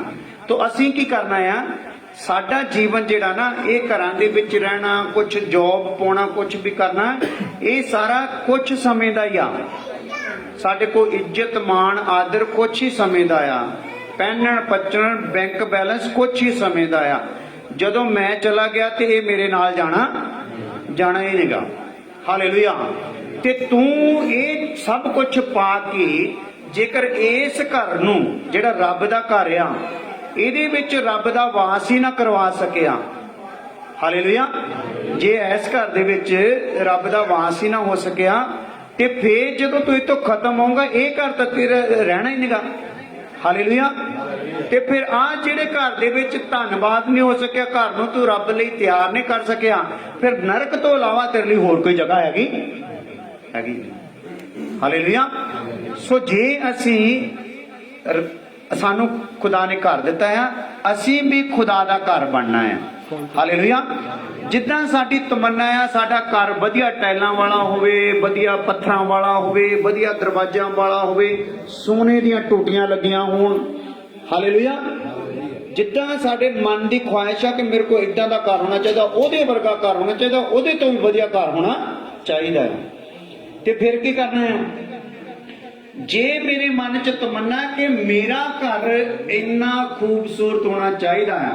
तो असीं की करना आ? साडा जीवन जिहड़ा ना ये घरां दे विच रहना, कुछ जॉब पाउणा, कुछ भी करना, ये सारा कुछ समय दा ही आ। साडे कोल इज्जत मान आदर कुछ ही समय दा आ। पहनण पचण बैंक बैलेंस कुछ ही समय दा आ। जदों मैं चला गया तो ये मेरे नाल जाना ही नहींगा। हालेलुया। ते तू ये सब कुछ पा के जेकर इस घर नूं जिहड़ा रब दा घर आ इहदे विच रब दा वास ही ना करवा सकिया। हालेलुया। जे इस घर दे विच रब दा वास ही ना हो सकिया ते फिर जदों तू इतों खत्म होगा ये घर तां तेरा रहना ही नहींगा। हालेलुया। ते फिर आ जिहड़े घर दे विच धन्नवाद नहीं हो सकिया, घर नूं तू रब लई तैयार नहीं कर सकिया, फिर नरक तो इलावा तेरे लिए होर कोई जगह हैगी। हालेलुया। सो जे असीं सानू खुदा ने घर दिता है, असीं भी खुदा दा घर बनना है। हालेलुया। जिद्दां साडी तमन्ना है साडा घर वधिया टाइलां वाला होवे, वधिया पत्थरां वाला होवे, वधिया दरवाजियां वाला होवे, सोने दीयां टूटियां लगियां होण। हालेलुया। जिद्दां साडे मन की ख्वाहिश है कि मेरे को इदां दा घर होना चाहिए, ओहदे वर्गा घर होना चाहिए, ओहदे तो भी वधिया घर होना चाहिए। ते फिर की करना है? जे मेरे मन च तमन्ना कि मेरा घर इन्ना खूबसूरत होना चाहिए है,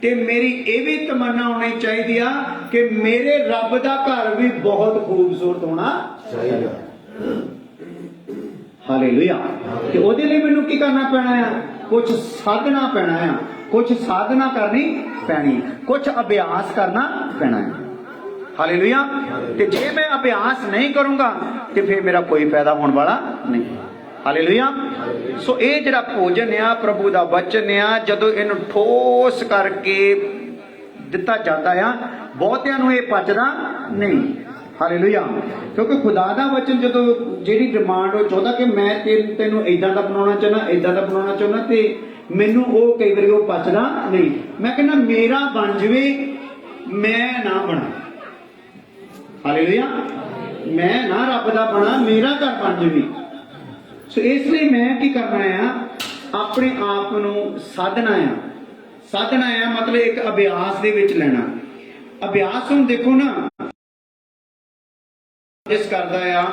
ते मेरी ये भी तमन्ना होनी चाहिए कि मेरे रब का घर भी बहुत खूबसूरत होना चाहिए। हालेलुया। ते ओदे लिए मैनू की करना पैना है? कुछ साधना पैना है, कुछ साधना करनी पैनी, कुछ अभ्यास करना पैना है। हालेलुया। ते जे मैं अभ्यास नहीं करूंगा तो फिर मेरा कोई फायदा होने वाला नहीं। हालेलुया। सो ये जिहड़ा भोजन आ, प्रभु का वचन आ, जदों इहनूं ठोस करके दिता जाता है, बहुतियां नूं इह पचदा नहीं। हालेलुया। क्योंकि खुदा दा वचन जो जिहड़ी डिमांड वो चाहता कि मैं तेनों इदां दा बनाउणा चाहना, इदां दा बनाउणा चाहना, ते मैनूं वो कई बारी वो पचदा नहीं। मैं कहना मेरा बन जवे, मैं ना बना। हालेलुया। मैं ना रब दा बना, मेरा घर बन जवे। सो इसलिए मैं की करना है? अपने आप नूं साधना है। साधना है मतलब एक अभ्यास दे विच लेना। अभ्यास हुण देखो ना, वर्जिश करदा आ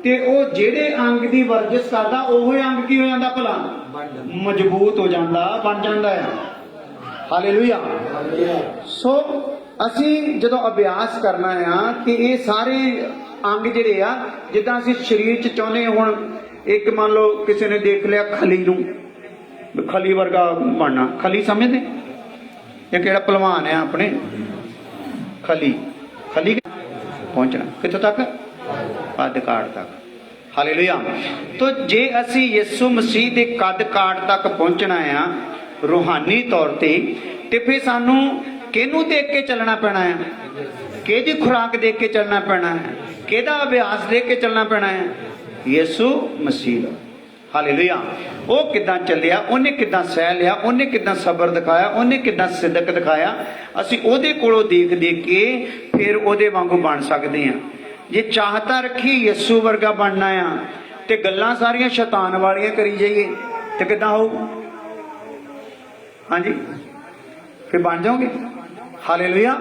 ते ओ जेड़े अंग दी वर्जिश करदा ओह अंग की हो जांदा भला? मजबूत हो जांदा, बन जांदा है। हालेलुया। सो असीं जदों अभ्यास करना आ कि ये सारे अंग जिहड़े आ, जिद्दां असीं शरीर च चाहुंदे हुण एक मान लो किसी ने देख लिया खली नूं, खली वर्गा बनना। खली समझदे? एक किहड़ा पहलवान है अपने, खली खली पहुंचना कित्थों तक? कद काठ तक। हालेलुया। तो जे असी यीशु मसीह के कद काठ तक पहुंचना है रूहानी तौर ते फिर सानू किहनूं देख के चलना पैना है? किहदी खुराक देख के चलना पैना है? किहदा अभ्यास देख के चलना पैना है? यीशु मसीह। हालेलुया। वो किदां चलिया, उन्हें किदां सह लिया, उन्हें किदां सबर दिखाया, उन्हें किदां सिदक दिखाया, असी ओहदे कोलों देख देख के फिर ओहदे वांगू बन सकते हैं। जे चाहता रखी यीशु वर्गा बनना आ ते गल्लां सारियां शैतान वालियां करी जाइए तो किदां हो? हाँ जी, फिर बन जाओगे। हालेलुया।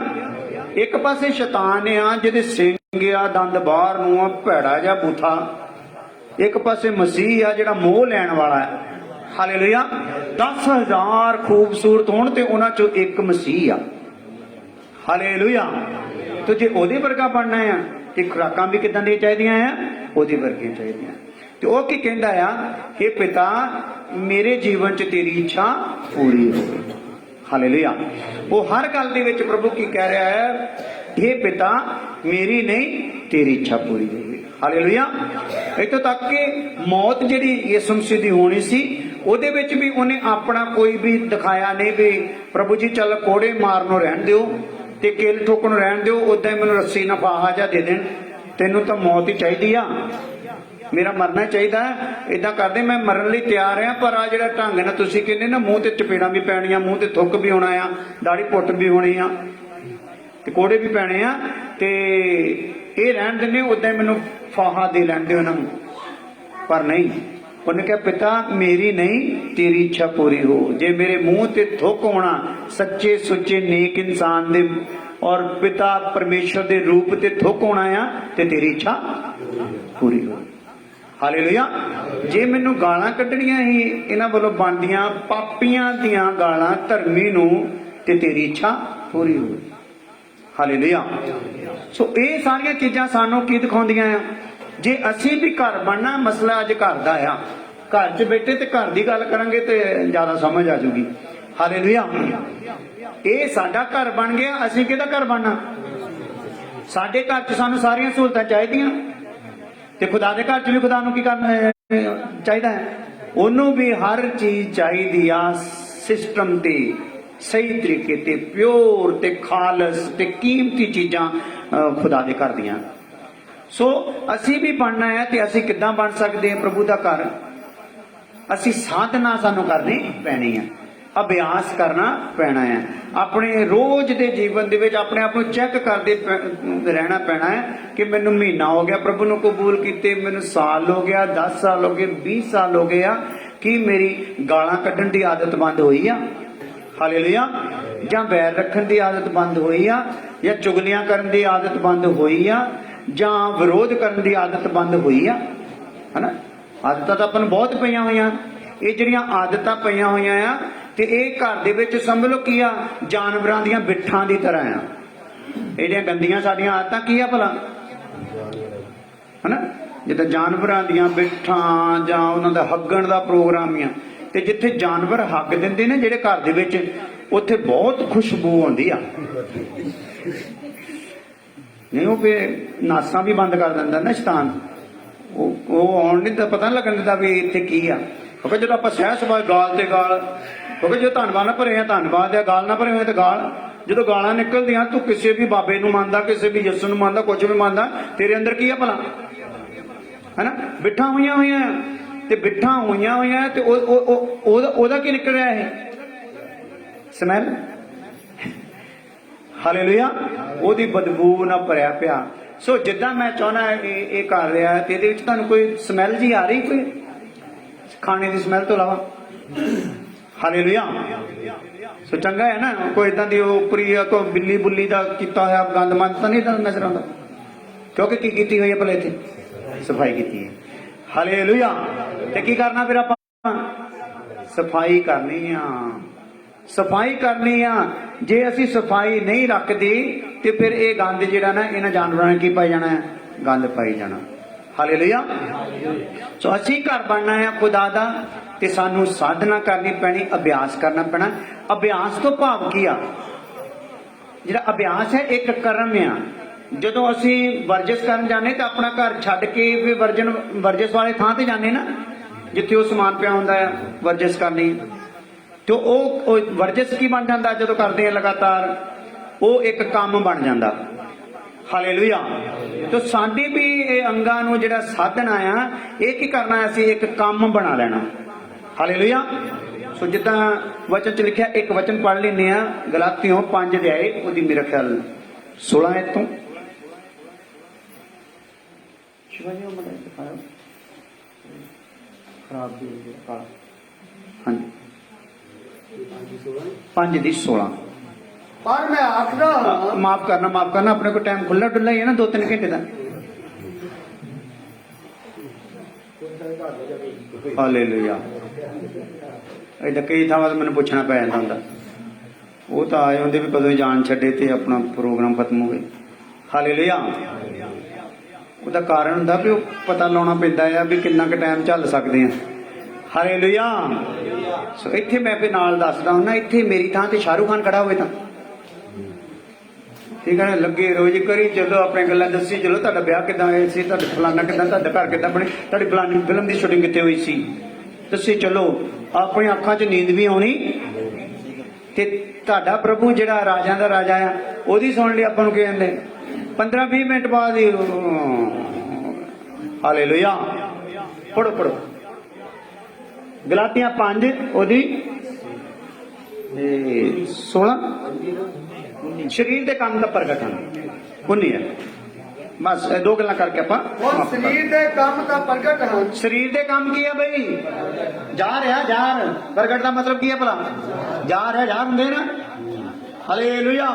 एक पासे शैतान आ जिहदे सिंग आ, दंद बाहर नूं आ, भैड़ा जिहा बूथा। एक पासे मसीह आ जिहड़ा मोह लैण वाला है। हालेलुया। 10,000 खूबसूरत होण ते उन्हां चों एक मसीह आ। हालेलुया। तो जे ओहदे वर्गा बनना है तो खुराकां भी किदां दी चाहीदियां आ? ओहदे वर्गियां चाहीदियां। तो वह की कहंदा आ, हे पिता मेरे जीवन च तेरी इच्छा पूरी हो। हालेलुया। वो हर गल दे विच प्रभु की कह रहा है, हे पिता मेरी नहीं तेरी इच्छा पूरी होगी। हालेलुया। इत्थों तक कि मौत जिहड़ी यीशु मसीह दी होनी सी, ਉਹਦੇ ਵਿੱਚ भी उन्हें अपना कोई भी दिखाया नहीं भी प्रभु जी चल कोड़े मारनों रहन दिओ ते किल ठोकण रहन दिओ, उदां ही मैनूं रस्सी नाल फाहा जा दे देण, तैनूं तां मौत ही चाहिदी आ, मेरा मरना चाहिदा है। इदां करदे मैं मरन लई तैयार हां, पर आ जिहड़ा ढंग नाल तुसीं कहंदे ना मूँह ते चपेड़ां भी पैणीਆਂ, मूँह ते थुੱਕ भी होना आ, दाढ़ी पुੱਟ भी होनी आ ते कोड़े भी पैणे आ, ते ਇਹ ਰਹਿਣ ਦਿੰਦੇ उदां ही मैनूं फाहा दे लैण दिओ इन्हां नूं। पर नहीं, उन्हें कहा पिता मेरी नहीं तेरी इच्छा पूरी हो। जे मेरे मुंह ते थुक होना सच्चे सुच्चे नेक इंसान दे और पिता परमेश्वर दे रूप ते थुक होना आ ते तेरी इच्छा पूरी हो। हालेलुया। जे मैनू गालां कड्ढणियां ही इन्हां वालों बनदियां पापियां दियां गालां धर्मी नूं ते तेरी इच्छा पूरी हो। हालेलुया। सो ये सारियां चीज़ां सानू की दिखाउंदियां आ? जे असी भी घर बनना, मसला अज घर दा आ, घर च बैठे ते घर दी गल करांगे ते ज्यादा समझ आ जूगी। हालेलुया। ये साडा घर बन गया, असी किहदा घर बनना? साडे घर च सानू सारियां सहूलतां चाहीदियां ते खुदा दे घर च भी खुदा नूं की करना चाहीदा है? ओनू भी हर चीज चाहिदी आ सिस्टम ते सही तरीके ते प्योर ते खालस ते कीमती चीजां खुदा दे घर दियां। सो असी भी बनना है तो असी किद्दां बन सकते हैं प्रभु का घर? असी साधना सानू करनी पैनी है, अभ्यास करना पैना है। अपने रोज के जीवन दे विच अपने आप को चैक करते रहना पैना है कि मैनू महीना हो गया प्रभु नूं कबूल कीते, मैनू साल हो गया, 10 साल हो गए, 20 साल हो गया, कि मेरी गालां कड्ढण दी आदत बंद होई आ? हालेलुया। जां बैर रखण दी आदत बंद होई आ, या चुगलियां करन दी आदत बंद होई आ, जां विरोध करन दी आदत बंद होई आ? है ना? ਆਦਤਾਂ ਤਾਂ ਆਪਾਂ ਨੂੰ ਬਹੁਤ ਪਈਆਂ ਹੋਈਆਂ। ਇਹ ਜਿਹੜੀਆਂ ਆਦਤਾਂ ਪਈਆਂ ਹੋਈਆਂ ਆ ਤੇ ਇਹ ਘਰ ਦੇ ਵਿੱਚ ਸਮਝ ਲਓ ਕੀ ਆ, ਜਾਨਵਰਾਂ ਦੀਆਂ ਬਿੱਠਾਂ ਦੀ ਤਰ੍ਹਾਂ ਆ। ਇਹਦੀਆਂ ਗੰਦੀਆਂ ਸਾਡੀਆਂ ਆਦਤਾਂ ਕੀ ਆ ਭਲਾ, ਹਨਾ? ਜਿੱਦਾਂ ਜਾਨਵਰਾਂ ਦੀਆਂ ਬਿੱਠਾਂ ਜਾਂ ਉਹਨਾਂ ਦਾ ਹੱਗਣ ਦਾ ਪ੍ਰੋਗਰਾਮ ਆ, ਤੇ ਜਿੱਥੇ ਜਾਨਵਰ ਹੱਗ ਦਿੰਦੇ ਨੇ ਜਿਹੜੇ ਘਰ ਦੇ ਵਿੱਚ, ਉੱਥੇ ਬਹੁਤ ਖੁਸ਼ਬੂ ਆਉਂਦੀ ਆ। ਨਹੀਂ ਉਹ ਫਿਰ ਨਾਸਾਂ ਵੀ ਬੰਦ ਕਰ ਦਿੰਦਾ ਨਾ ਸ਼ੈਤਾਨ, ਉਹ ਆਉਣ ਨਹੀਂ ਤਾਂ ਪਤਾ ਨਹੀਂ ਲੱਗਣ ਦਿੰਦਾ ਵੀ ਇੱਥੇ ਕੀ ਆ। ਕਿਉਂਕਿ ਜਦੋਂ ਆਪਾਂ ਸਹਿਜ ਸੁਭਾਅ ਗਾਲ ਤੇ ਗਾਲ, ਕਿਉਂਕਿ ਜੋ ਧੰਨਵਾਦ ਨਾ ਭਰੇ ਆ ਧੰਨਵਾਦ ਆ, ਗਾਲ ਨਾ ਭਰੇ ਹੋਏ ਤੇ ਗਾਲ। ਜਦੋਂ ਗਾਲਾਂ ਨਿਕਲਦੀਆਂ ਤੂੰ ਕਿਸੇ ਵੀ ਬਾਬੇ ਨੂੰ ਮੰਨਦਾ, ਕਿਸੇ ਵੀ ਯਿਸੂ ਨੂੰ ਮੰਨਦਾ, ਕੁਝ ਵੀ ਮੰਨਦਾ, ਤੇਰੇ ਅੰਦਰ ਕੀ ਆ ਭਲਾ, ਹੈਨਾ? ਬਿੱਠਾਂ ਹੋਈਆਂ ਹੋਈਆਂ ਤੇ ਬਿੱਠਾਂ ਹੋਈਆਂ ਹੋਈਆਂ ਤੇ ਉਹਦਾ ਕੀ ਨਿਕਲ ਰਿਹਾ ਇਹ ਸਮੈਲ। ਹਾਲੇਲੂਇਆ। ਉਹਦੀ ਬਦਬੂ ਨਾਲ ਭਰਿਆ ਪਿਆ। ਸੋ ਜਿੱਦਾਂ ਮੈਂ ਚਾਹੁੰਦਾ ਇਹ ਕਰ ਰਿਹਾ ਤੇ ਇਹਦੇ ਵਿੱਚ ਤੁਹਾਨੂੰ ਕੋਈ ਸਮੈਲ ਜੀ ਆ ਰਹੀ, ਕੋਈ ਖਾਣੇ ਦੀ ਸਮੈਲ ਤੋਂ ਇਲਾਵਾ? ਹਾਲੇਲੂਇਆ। ਸੋ ਚੰਗਾ ਹੈ ਨਾ, ਕੋਈ ਇਦਾਂ ਦੀ ਉਪਰੀ ਕੋਈ ਬਿੱਲੀ ਬੁੱਲੀ ਦਾ ਕੀਤਾ ਹੋਇਆ ਗੰਦਮੰਦ ਤਾਂ ਨਹੀਂ ਨਜ਼ਰ ਆਉਂਦਾ, ਕਿਉਂਕਿ ਕੀ ਕੀਤੀ ਹੋਈ ਹੈ ਭਲੇ ਇੱਥੇ, ਸਫਾਈ ਕੀਤੀ ਹੈ। ਹਾਲੇਲੂਇਆ। ਤੇ ਕੀ ਕਰਨਾ ਫਿਰ ਆਪਾਂ, ਸਫਾਈ ਕਰਨੀ ਆ, ਸਫਾਈ ਕਰਨੀ ਆ। ਜੇ ਅਸੀਂ ਸਫਾਈ ਨਹੀਂ ਰੱਖਦੇ ਤੇ ਫਿਰ ਇਹ ਗੰਦ ਜਿਹੜਾ ਨਾ ਇਹਨਾਂ ਜਾਨਵਰਾਂ ਨੇ ਕੀ ਪਾਈ ਜਾਣਾ ਹੈ, ਗੰਦ ਪਾਈ ਜਾਣਾ। ਹਾਲੇਲੂਇਆ। ਸੋ ਅਸੀਂ ਘਰ ਬਣਨਾ ਹੈ ਖੁਦਾ ਦਾ, ਤੇ ਸਾਨੂੰ ਸਾਧਨਾ ਕਰਨੀ ਪੈਣੀ, ਅਭਿਆਸ ਕਰਨਾ ਪੈਣਾ। ਅਭਿਆਸ ਤੋਂ ਭਾਵ ਕੀ ਆ? ਜਿਹੜਾ ਅਭਿਆਸ ਹੈ ਇੱਕ ਕਰਮ ਆ। ਜਦੋਂ ਅਸੀਂ ਵਰਜਿਸ਼ ਕਰਨ ਜਾਂਦੇ ਤਾਂ ਆਪਣਾ ਘਰ ਛੱਡ ਕੇ ਵੀ ਵਰਜਿਸ਼ ਵਾਲੇ ਥਾਂ ਤੇ ਜਾਂਦੇ ਨਾ, ਜਿੱਥੇ ਉਹ ਸਮਾਨ ਪਿਆ ਹੁੰਦਾ ਆ ਵਰਜਿਸ਼ ਕਰਨੀ, ਤੇ ਉਹ ਵਰਜਿਸ਼ ਕੀ ਬਣ ਜਾਂਦਾ ਜਦੋਂ ਕਰਦੇ ਆ ਲਗਾਤਾਰ, ਉਹ ਇੱਕ ਕੰਮ ਬਣ ਜਾਂਦਾ। ਹਾਲੇਲੂਇਆ। ਤੇ ਸਾਡੀ ਵੀ ਇਹ ਅੰਗਾਂ ਨੂੰ ਜਿਹੜਾ ਸਾਧਨ ਆ, ਇਹ ਕੀ ਕਰਨਾ, ਅਸੀਂ ਇੱਕ ਕੰਮ ਬਣਾ ਲੈਣਾ। ਹਾਲੇਲੂਇਆ। ਸੋ ਜਿੱਦਾਂ ਵਚਨ ਚ ਲਿਖਿਆ, ਇੱਕ ਵਚਨ ਪੜ੍ਹ ਲੈਂਦੇ ਆ, ਗਲਾਤੀਓਂ 5 ਅਧਿਆਏ, ਉਹਦੀ ਮੇਰਾ ਖਿਆਲ 16 ਐਤ ਤੋਂ। ਹਾਂਜੀ 5 ਦੀ 16। ਪਰ ਮੈਂ ਆਖਦਾ ਹਾਂ, ਮਾਫ ਕਰਨਾ ਆਪਣੇ ਕੋਲ ਟਾਈਮ ਖੁੱਲਾ ਡੁੱਲਾ ਹੀ ਹੈ ਨਾ, 2-3 ਘੰਟੇ ਦਾ। ਹਾਲੇਲੂਇਆ। ਏਦਾਂ ਕਈ ਥਾਵਾਂ ਤੋਂ ਮੈਨੂੰ ਪੁੱਛਣਾ ਪੈ ਜਾਂਦਾ ਹੁੰਦਾ, ਉਹ ਤਾਂ ਆਏ ਹੁੰਦੇ ਵੀ ਕਦੋਂ ਜਾਣ ਛੱਡੇ ਤੇ ਆਪਣਾ ਪ੍ਰੋਗਰਾਮ ਖਤਮ ਹੋ ਗਏ। ਹਾਲੇਲੂਇਆ। ਉਹਦਾ ਕਾਰਨ ਹੁੰਦਾ ਵੀ ਉਹ ਪਤਾ ਲਾਉਣਾ ਪੈਂਦਾ ਆ ਵੀ ਕਿੰਨਾ ਕੁ ਟਾਈਮ ਝੱਲ ਸਕਦੇ ਆ। ਹਾਲੇਲੂਇਆ। ਸੋ ਇੱਥੇ ਮੈਂ ਫਿਰ ਨਾਲ ਦੱਸਦਾ ਹੁੰਦਾ, ਇੱਥੇ ਮੇਰੀ ਥਾਂ ਤੇ ਸ਼ਾਹਰੁਖ ਖਾਨ ਖੜਾ ਹੋਵੇ ਤਾਂ ਠੀਕ ਹੈ ਨਾ, ਲੱਗੇ ਰੋਜ਼ ਕਰੀ ਚਲੋ, ਆਪਣੇ ਗੱਲਾਂ ਦੱਸੀ ਚਲੋ, ਤੁਹਾਡਾ ਵਿਆਹ ਕਿੱਦਾਂ ਹੋਇਆ ਸੀ, ਤੁਹਾਡਾ ਫਲਾਨਾ ਕਿੱਦਾਂ, ਤੁਹਾਡਾ ਘਰ ਕਿੱਦਾਂ ਬਣੇ, ਤੁਹਾਡੀ ਫਲਾਨੀ ਫਿਲਮ ਦੀ ਸ਼ੂਟਿੰਗ ਕਿੱਥੇ ਹੋਈ ਸੀ, ਦੱਸੀ ਚਲੋ। ਆਪਣੀ ਅੱਖਾਂ 'ਚ ਨੀਂਦ ਵੀ ਆਉਣੀ ਤੇ ਤੁਹਾਡਾ ਪ੍ਰਭੂ ਜਿਹੜਾ ਰਾਜਿਆਂ ਦਾ ਰਾਜਾ ਆ, ਉਹਦੀ ਸੁਣ ਲਈ ਆਪਾਂ ਨੂੰ ਕੀ ਕਹਿੰਦੇ 15-20 ਮਿੰਟ ਬਾਅਦ ਹੀ। ਹਾਲੇਲੂਇਆ। ਪੜੋ ਗਲਾਤੀਆਂ 5 ਉਹਦੀ 16। ਸਰੀਰ ਦੇ ਕੰਮ ਦਾ ਪ੍ਰਗਟਨ 19 ਹੈ। ਬਸ ਇਹ 2 ਗੱਲਾਂ ਕਰਕੇ ਆਪਾਂ ਸਰੀਰ ਦੇ ਕੰਮ ਦਾ ਪ੍ਰਗਟ ਹਨ। ਸਰੀਰ ਦੇ ਕੰਮ ਕੀ ਆ ਬਈ? ਜ਼ਾਹਰ। ਪ੍ਰਗਟ ਦਾ ਮਤਲਬ ਕੀ ਹੈ ਭਲਾ? ਜ਼ਾਹਰ ਹੁੰਦੇ ਨਾ। ਹਾਲੇਲੂਇਆ।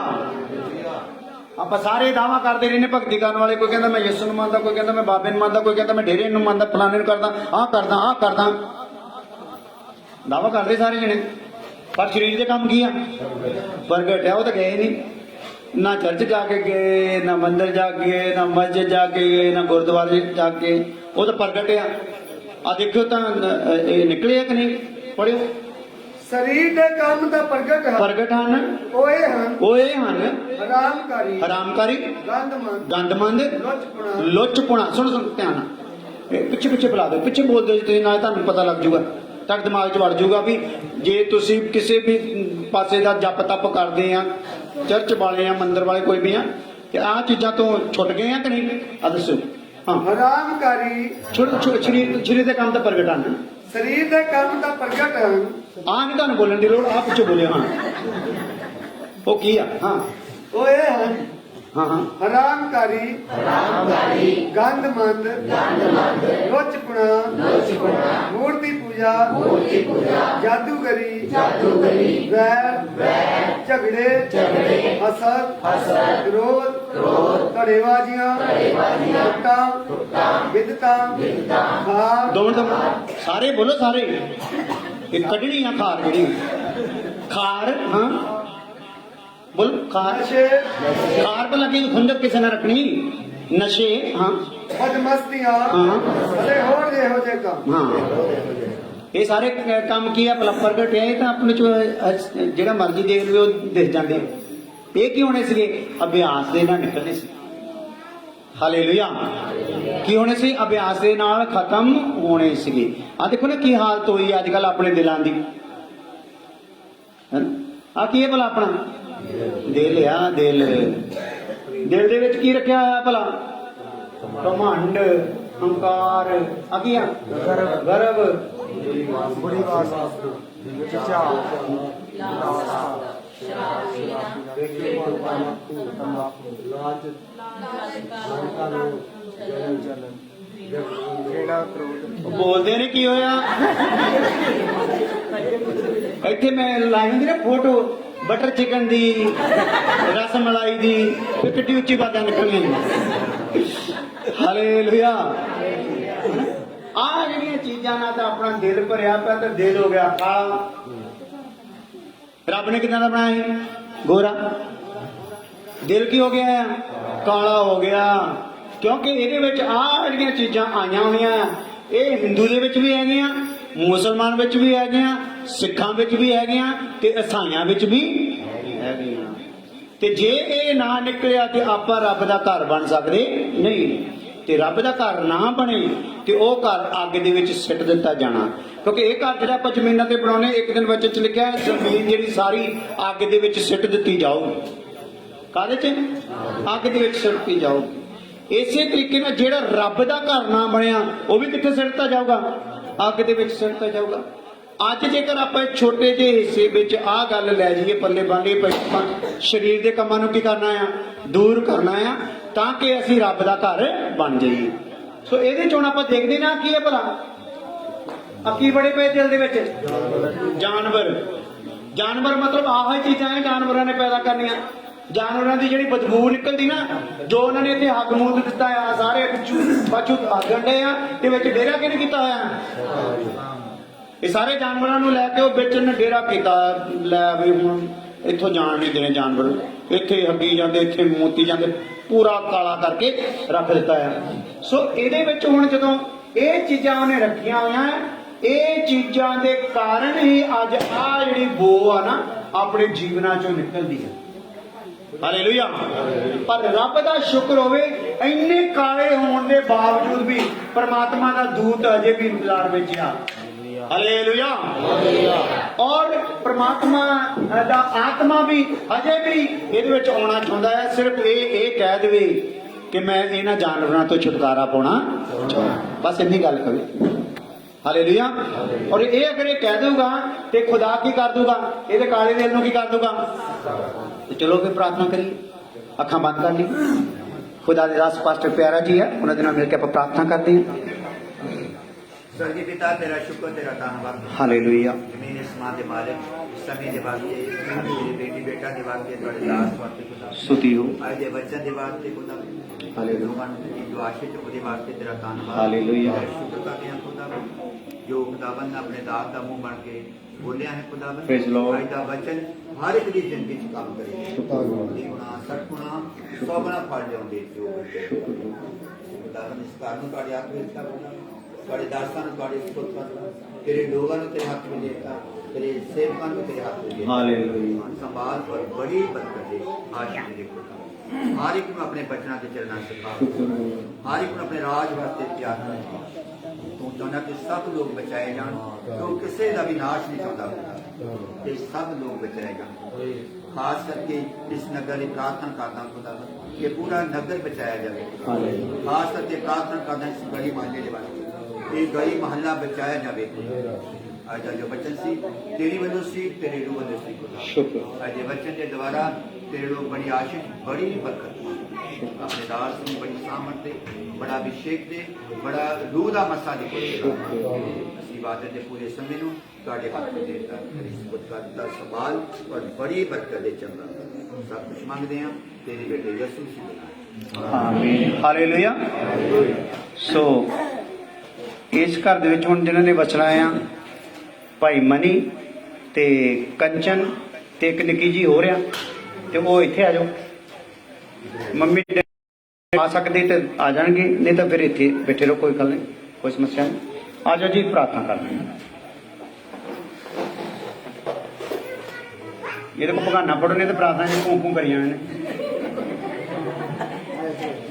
ਆਪਾਂ ਸਾਰੇ ਦਾਵਾ ਕਰਦੇ ਰਹੇ ਨੇ, ਭਗਤੀ ਕਰਨ ਵਾਲੇ, ਕੋਈ ਕਹਿੰਦਾ ਮੈਂ ਯਿਸੂ ਨੂੰ ਮੰਨਦਾ, ਕੋਈ ਕਹਿੰਦਾ ਮੈਂ ਬਾਬੇ ਨੂੰ ਮੰਨਦਾ, ਕੋਈ ਕਹਿੰਦਾ ਮੈਂ ਡੇਰੇ ਨੂੰ ਮੰਨਦਾ, ਫਲਾਣੇ ਨੂੰ ਕਰਦਾ, ਆਹ ਕਰਦਾ, ਦਾਵਾ ਕਰਦੇ ਸਾਰੇ ਜਣੇ। ਪਰ ਸਰੀਰ ਦੇ ਕੰਮ ਕੀ ਆ? ਪ੍ਰਗਟ ਹੈ। ਉਹ ਤਾਂ ਗਏ ਨਹੀਂ, ਨਾ ਚਰਚ ਜਾ ਕੇ ਗਏ, ਨਾ ਮੰਦਿਰ ਜਾ ਕੇ ਗਏ, ਨਾ ਮਸਜਿਦ ਜਾ ਕੇ ਗਏ, ਨਾ ਗੁਰਦੁਆਰੇ ਜਾ ਕੇ। ਉਹ ਤਾਂ ਪ੍ਰਗਟ ਆ ਦੇਖਿਓ ਤਾਂ ਇਹ ਨਿਕਲਿਆ ਕਿ ਨਹੀਂ? ਪੜਿਓ। ਸਰੀਰ ਦੇ ਕੰਮ ਦਾ ਪ੍ਰਗਟ ਹਨ। ਉਹ ਇਹ ਹਨ ਹਰਾਮਕਾਰੀ, ਗੰਦਮੰਦ, ਲੁੱਚਪੁਣਾ। ਸੁਣੋ ਧਿਆਨ ਨਾਲ, ਪਿੱਛੇ ਬੁਲਾ ਦਿਓ, ਪਿੱਛੇ ਬੋਲ ਦਿਓ ਤੁਸੀਂ, ਨਾਲ ਤੁਹਾਨੂੰ ਪਤਾ ਲੱਗ ਜਾਊਗਾ, ਤੁਹਾਡੇ ਦਿਮਾਗ 'ਚ ਵੜ ਜਾਊਗਾ ਵੀ ਜੇ ਤੁਸੀਂ ਕਿਸੇ ਵੀ ਪਾਸੇ ਦਾ ਜਪ ਤਪ ਕਰਦੇ ਆ, ਚਰਚ ਵਾਲੇ ਆ, ਮੰਦਿਰ ਵਾਲੇ ਕੋਈ ਵੀ ਆ, ਤੇ ਆਹ ਚੀਜ਼ਾਂ ਤੋਂ ਛੁੱਟ ਗਏ ਆ ਕਿ ਨਹੀਂ? ਆ ਦੱਸੋ। ਹਾਂ, ਹਰਾਮਕਾਰੀ, ਸਰੀਰ ਦੇ ਕੰਮ ਦਾ ਪ੍ਰਗਟ ਹਨ। ਸਰੀਰ ਦੇ ਕੰਮ ਦਾ ਪ੍ਰਗਟ ਹਨ। ਆਹ ਨਹੀਂ ਤੁਹਾਨੂੰ ਬੋਲਣ ਦੀ ਲੋੜ, ਆਹ ਪਿੱਛੇ ਬੋਲਿਆ। ਹਾਂ, ਉਹ ਕੀ ਆ? ਹਾਂ, ਉਹ ਇਹ ਹਨ। ਹਾਂ ਹਰਾਮਕਾਰੀ, ਗੰਦਮੰਦ, ਲੁੱਚਪੁਣਾ, ਮੂਰਤੀ ਪੂਜਾ, पूजा जादूगरी वैर झगड़े हसद क्रोध धड़ेबाजियां बिदता खार दो मिनट सारे बोलो सारे ये कढ़नी ना खार जड़ी खार हाँ बोल खार नशे खार पर लगी खुंदक किसी ने रखनी नशे हाँ बदमस्तियां हाँ अरे होर जे हो जे काम हाँ ये सारे काम की है भला प्रगट है तो अपने चो ਜਿਹੜਾ ਮਰਜ਼ੀ ਦੇਖ ਲਿਓ ਦਿਖ ਜਾਂਦੇ ਇਹ ਕੀ ਹੋਣੇ ਸੀਗੇ ਅਭਿਆਸ ਦੇ ਨਾਲ ਨਿਕਲਣੇ ਸੀ ਹਾਲੇਲੂਇਆ ਕੀ ਹੋਣੇ ਸੀ ਅਭਿਆਸ ਦੇ ਨਾਲ ਖਤਮ ਹੋਣੇ ਸੀਗੇ ਆ ਦੇਖੋ ਨਾ ਕੀ ਹਾਲਤ ਹੋਈ ਅੱਜ ਕੱਲ ਆਪਣੇ ਦਿਲਾਂ ਦੀ ਆ ਕੀ ਹੈ ਭਲਾ ਆਪਣਾ ਦਿਲ ਆ ਦਿਲ ਦੇ ਵਿੱਚ ਕੀ ਰੱਖਿਆ ਹੋਇਆ ਭਲਾ ਘਮੰਡ ਹੰਕਾਰ ਆ ਕੀ ਆ ਗਰਵ ਬੋਲਦੇ ਨੇ ਕੀ ਹੋਇਆ ਇੱਥੇ ਮੈਂ ਲਾਈ ਹੁੰਦੀ ਨਾ ਫੋਟੋ ਬਟਰ ਚਿਕਨ ਦੀ ਰਸ ਮਲਾਈ ਦੀ ਤੇ ਕਿੱਡੀ ਉੱਚੀ ਬਾਤਾਂ ਨਿਕਲੀਆਂ ਹਾਲੇਲੂਇਆ ਆ ਜਿਹੜੀਆਂ ਚੀਜ਼ਾਂ ਨਾਲ ਤਾਂ ਆਪਣਾ ਦਿਲ ਭਰਿਆ ਪਿਆ ਤੇ ਦਿਲ ਹੋ ਗਿਆ ਕਾਲਾ ਰੱਬ ਨੇ ਕਿਦਾਂ ਦਾ ਬਣਾਇਆ ਸੀ ਗੋਰਾ ਦਿਲ ਕੀ ਹੋ ਗਿਆ ਕਾਲਾ ਹੋ ਗਿਆ ਕਿਉਂਕਿ ਇਹਦੇ ਵਿੱਚ ਆ ਜਿਹੜੀਆਂ ਚੀਜ਼ਾਂ ਆਈਆਂ ਹੋਈਆਂ ਇਹ ਹਿੰਦੂ ਦੇ ਵਿੱਚ ਵੀ ਹੈਗੀਆਂ ਮੁਸਲਮਾਨ ਵਿੱਚ ਵੀ ਹੈਗੀਆਂ ਸਿੱਖਾਂ ਵਿੱਚ ਵੀ ਹੈਗੀਆਂ ਤੇ ਈਸਾਈਆਂ ਵਿੱਚ ਵੀ ਹੈਗੀਆਂ ਤੇ ਜੇ ਇਹ ਨਾ ਨਿਕਲਿਆ ਤੇ ਆਪਾਂ ਰੱਬ ਦਾ ਘਰ ਬਣ ਸਕਦੇ ਨਹੀਂ ਤੇ ਰੱਬ ਦਾ ਘਰ ਨਾ ਬਣੇ ਤੇ ਉਹ ਘਰ ਅੱਗ ਦੇ ਵਿੱਚ ਸਿੱਟ ਦਿੱਤਾ ਜਾਣਾ ਕਿਉਂਕਿ ਇਹ ਘਰ ਜਿਹੜਾ ਆਪਾਂ ਜ਼ਮੀਨਾਂ ਤੇ ਬਣਾਉਨੇ ਇੱਕ ਦਿਨ ਵਿੱਚ ਲਿਖਿਆ ਜ਼ਮੀਨ ਜਿਹੜੀ ਸਾਰੀ ਅੱਗ ਦੇ ਵਿੱਚ ਸਿੱਟ ਦਿੱਤੀ ਜਾਊਗੀ ਕਾਹਦੇ ਚ ਅੱਗ ਦੇ ਵਿੱਚ ਸਿੱਟਤੀ ਜਾਊਗੀ ਇਸੇ ਤਰੀਕੇ ਨਾਲ ਜਿਹੜਾ ਰੱਬ ਦਾ ਘਰ ਨਾ ਬਣਿਆ ਉਹ ਵੀ ਕਿੱਥੇ ਸਿੱਟਤਾ ਜਾਊਗਾ ਅੱਗ ਦੇ ਵਿੱਚ ਸਿੱਟਤਾ ਜਾਊਗਾ ਅੱਜ ਜੇਕਰ ਆਪਾਂ ਛੋਟੇ ਜਿਹੇ ਹਿੱਸੇ ਵਿੱਚ ਆਹ ਗੱਲ ਲੈ ਜਾਈਏ ਪੱਲੇ ਬੰਨ੍ਹ ਕੇ ਸਰੀਰ ਦੇ ਕੰਮਾਂ ਨੂੰ ਕੀ ਕਰਨਾ ਆ ਦੂਰ ਕਰਨਾ ਆ ਤਾਂ ਕਿ ਅਸੀਂ ਰੱਬ ਦਾ ਘਰ ਬਣ ਜਾਈਏ ਸੋ ਇਹਦੇ ਚੋਂ ਆਪਾਂ ਦੇਖਦੇ ਨਾ ਕੀ ਹੈ ਭਲਾ ਆ ਕੀ ਬੜੇ ਪਏ ਦਿਲ ਦੇ ਵਿੱਚ ਜਾਨਵਰ ਮਤਲਬ ਆਹ ਹੀ ਚੀਜ਼ਾਂ ਹੈ ਜਾਨਵਰਾਂ ਨੇ ਪੈਦਾ ਕਰਨੀਆਂ ਜਾਨਵਰਾਂ ਦੀ ਜਿਹੜੀ ਬਦਬੂ ਨਿਕਲਦੀ ਨਾ ਜੋ ਉਹਨਾਂ ਨੇ ਇੱਥੇ ਹੱਗ ਮੂਦ ਦਿੱਤਾ ਆ ਸਾਰੇ ਬਾਚੂ ਗੰਡੇ ਆ ਤੇ ਵਿੱਚ ਡੇਰਾ ਕਿਹਨੇ ਕੀਤਾ ਹੋਇਆ ਇਹ ਸਾਰੇ ਜਾਨਵਰਾਂ ਨੂੰ ਲੈ ਕੇ ਉਹ ਵਿੱਚ ਨੇ ਡੇਰਾ ਕੀਤਾ ਲੈ ਵੀ ਹੁਣ ਇੱਥੋਂ ਜਾਣ ਨਹੀਂ ਦੇਣੇ ਜਾਨਵਰ ਇੱਥੇ ਹੱਗੀ ਜਾਂਦੇ ਇੱਥੇ ਮੋਤੀ ਜਾਂਦੇ ਪੂਰਾ ਕਾਲਾ ਕਰਕੇ ਰੱਖ ਦਿੱਤਾ ਆ ਸੋ ਇਹਦੇ ਵਿੱਚ ਹੁਣ ਜਦੋਂ ਇਹ ਚੀਜ਼ਾਂ ਉਹਨੇ ਰੱਖੀਆਂ ਹੋਈਆਂ ਇਹ ਚੀਜ਼ਾਂ ਦੇ ਕਾਰਨ ਹੀ ਅੱਜ ਆ ਜਿਹੜੀ ਬੋ ਆ ਨਾ ਆਪਣੇ ਜੀਵਨਾਂ ਚੋਂ ਨਿਕਲਦੀ ਹੈ ਹਾਲੇਲੂਇਆ ਪਰ ਰੱਬ ਦਾ ਸ਼ੁਕਰ ਹੋਵੇ ਇੰਨੇ ਕਾਲੇ ਹੋਣ ਦੇ ਬਾਵਜੂਦ ਵੀ ਪਰਮਾਤਮਾ ਦਾ ਦੂਤ ਅਜੇ ਵੀ ਇੰਤਜ਼ਾਰ ਵਿੱਚ ਆ ਹਾਲੇਲੂਇਆ ਔਰ ਪ੍ਰਮਾਤਮਾ ਦਾ ਆਤਮਾ ਵੀ ਅਜੇ ਵੀ ਇਹਦੇ ਵਿੱਚ ਆਉਣਾ ਚਾਹੁੰਦਾ ਹੈ ਸਿਰਫ ਇਹ ਕਹਿ ਦੇਵੇ ਕਿ ਮੈਂ ਇਹਨਾਂ ਜਾਨਵਰਾਂ ਤੋਂ ਛੁਟਕਾਰਾ ਪਾਉਣਾ ਬਸ ਇੰਨੀ ਗੱਲ ਕਰੇ ਹਾਲੇਲੂਇਆ ਔਰ ਇਹ ਅਗਰ ਇਹ ਕਹਿ ਦਊਗਾ ਤੇ ਖੁਦਾ ਕੀ ਕਰ ਦੂਗਾ ਇਹਦੇ ਕਾਲੇ ਦਿਲ ਨੂੰ ਕੀ ਕਰ ਦੂਗਾ ਤੇ ਚਲੋ ਫਿਰ ਪ੍ਰਾਰਥਨਾ ਕਰੀਏ ਅੱਖਾਂ ਬੰਦ ਕਰ ਲਈ ਖੁਦਾ ਦੇ ਦਾਸ ਪਾਸਟਰ ਪਿਆਰਾ ਜੀ ਹੈ ਉਹਨਾਂ ਦੇ ਨਾਲ ਮਿਲ ਕੇ ਆਪਾਂ ਪ੍ਰਾਰਥਨਾ ਕਰਦੇ ਹਾਂ स्वर्गीय पिता तेरा शुक्र तेरा धन्यवाद हालेलुया जमीन आसमान के मालिक समय के वास्ते मेरी बेटी बेटा के वास्ते थोड़े दास वास्ते खुदा स्तुति हो आज दे बच्चन के वास्ते खुदा हालेलुया लोगों की जो आशीष ਉਹਦੇ ਵਾਸਤੇ तेरा धन्यवाद हालेलुया शुक्र करते हैं खुदा जो खुदाबंद ने अपने दास का मुंह बन के बोलिया है खुदाबंद प्रेज लॉर्ड आज का वचन हर एक ਦੀ ਜ਼ਿੰਦਗੀ ਚ ਕੰਮ ਕਰੇ ਗੁਣਾ 60 ਗੁਣਾ 100 ਗੁਣਾ ਫਲ ਲਿਆਉਂਦੇ ਜੋ ਖੁਦਾਬੰਦ ਇਸ ਕਾਰਨ ਤੁਹਾਡੇ ਹੱਥ ਵਿੱਚ ਦਿੱਤਾ ਤੁਹਾਡੇ ਦਾਸਾਂ ਨੂੰ ਤੁਹਾਡੇ ਸਪੁੱਤਰਾਂ ਨੂੰ ਤੇਰੇ ਲੋਕਾਂ ਨੂੰ ਤੇਰੇ ਹੱਥ ਵਿੱਚ ਦਿੱਤਾ ਤੇਰੇ ਸੇਵਕਾਂ ਨੂੰ ਤੇਰੇ ਹੱਥ ਵਿੱਚ ਦਿੱਤਾ ਹਾਲੇਲੂਇਆ ਸੰਭਾਲ ਪਰ ਬੜੀ ਬਰਕਤ ਦੇ ਆਸ਼ੀਰਵਾਦ ਦੇ ਖੁਦਾ ਹਰ ਇੱਕ ਨੂੰ ਆਪਣੇ ਬਚਨਾਂ ਤੇ ਚੱਲਣਾ ਸਿਖਾ ਹਰ ਇੱਕ ਨੂੰ ਆਪਣੇ ਰਾਜ ਵਾਸਤੇ ਤਿਆਰ ਕਰ ਤੂੰ ਚਾਹੁੰਦਾ ਕਿ ਸਭ ਲੋਕ ਬਚਾਏ ਜਾਣ ਤੂੰ ਕਿਸੇ ਦਾ ਵੀ ਨਾਸ਼ ਨਹੀਂ ਚਾਹੁੰਦਾ ਤੇ ਸਭ ਲੋਕ ਬਚਾਏ ਜਾਣ ਖਾਸ ਕਰਕੇ ਇਸ ਨਗਰ ਦੀ ਪ੍ਰਾਰਥਨਾ ਕਰਦਾ ਖੁਦਾ ਕਿ ਪੂਰਾ ਨਗਰ ਬਚਾਇਆ ਜਾਵੇ ਖਾਸ ਕਰਕੇ ਪ੍ਰਾਰਥਨਾ ਕਰਦਾ ਇਸ ਗਲੀ ਮਹੱਲੇ ਦੇ ਵਾਸਤੇ ਇਹ ਗਲੀ ਮਹੱਲਾ ਬਚਾਇਆ ਜਾਵੇ ਅੱਜ ਜੋ ਬਚਨ ਸੀ ਤੇਰੀ ਵੱਲੋਂ ਸੀ ਤੇਰੇ ਰੂਹ ਵੱਲੋਂ ਸੀ ਸ਼ੁਕਰ ਅੱਜ ਬਚਨ ਦੇ ਦੁਆਰਾ ਤੇਰੇ ਲੋਕ ਬੜੀ ਆਸ਼ੀष ਬੜੀ ਬਰਕਤ ਆਪਣੇ ਦਾਸ ਨੂੰ ਬੜੀ ਸਾਮਰਥ ਦੇ ਬੜਾ ਅਭਿਸ਼ੇਕ ਦੇ ਬੜਾ ਰੂਹ ਦਾ ਮਸਾ ਦੇ ਅਸੀਂ इबादत के पूरे समय ਨੂੰ ਤੁਹਾਡੇ ਹੱਥ ਵਿੱਚ ਦੇਤਾ ਇਸ ਪੁੱਤਰ ਦਾ ਸੰਭਾਲ ਔਰ ਬੜੀ ਬਰਕਤ ਦੇ ਚੰਗਾ ਸਭ ਕੁਝ ਮੰਗਦੇ ਹਾਂ ਤੇਰੇ ਬੇਟੇ ਯਿਸੂ ਮਸੀਹ ਆਮੀਨ ਹਾਲੇਲੂਇਆ। ਸੋ ਇਸ ਘਰ ਦੇ ਵਿੱਚ ਹੁਣ ਜਿਨ੍ਹਾਂ ਨੇ ਬਚਣਾ ਆ ਭਾਈ ਮਨੀ ਤੇ ਕੰਚਨ ਤੇ ਇੱਕ ਨਿੱਕੀ ਜੀ ਹੋ ਰਿਹਾ ਤੇ ਉਹ ਇੱਥੇ ਆ ਜਾਓ। ਮੰਮੀ ਆ ਸਕਦੇ ਤੇ ਆ ਜਾਣਗੇ, ਨਹੀਂ ਤਾਂ ਫਿਰ ਇੱਥੇ ਬੈਠੇ ਰਹੋ, ਕੋਈ ਗੱਲ ਨਹੀਂ, ਕੋਈ ਸਮੱਸਿਆ ਨਹੀਂ। ਆ ਜਾਓ ਜੀ, ਪ੍ਰਾਰਥਨਾ ਕਰਦੇ ਹਾਂ। ਇਹਦੇ ਕੋ ਭਗਾਨਾ ਪੜੋ ਨੇ ਤੇ ਪ੍ਰਾਰਥਨਾ ਜੀ ਭੂੰ ਕਰੀ ਜਾਣੇ ਨੇ।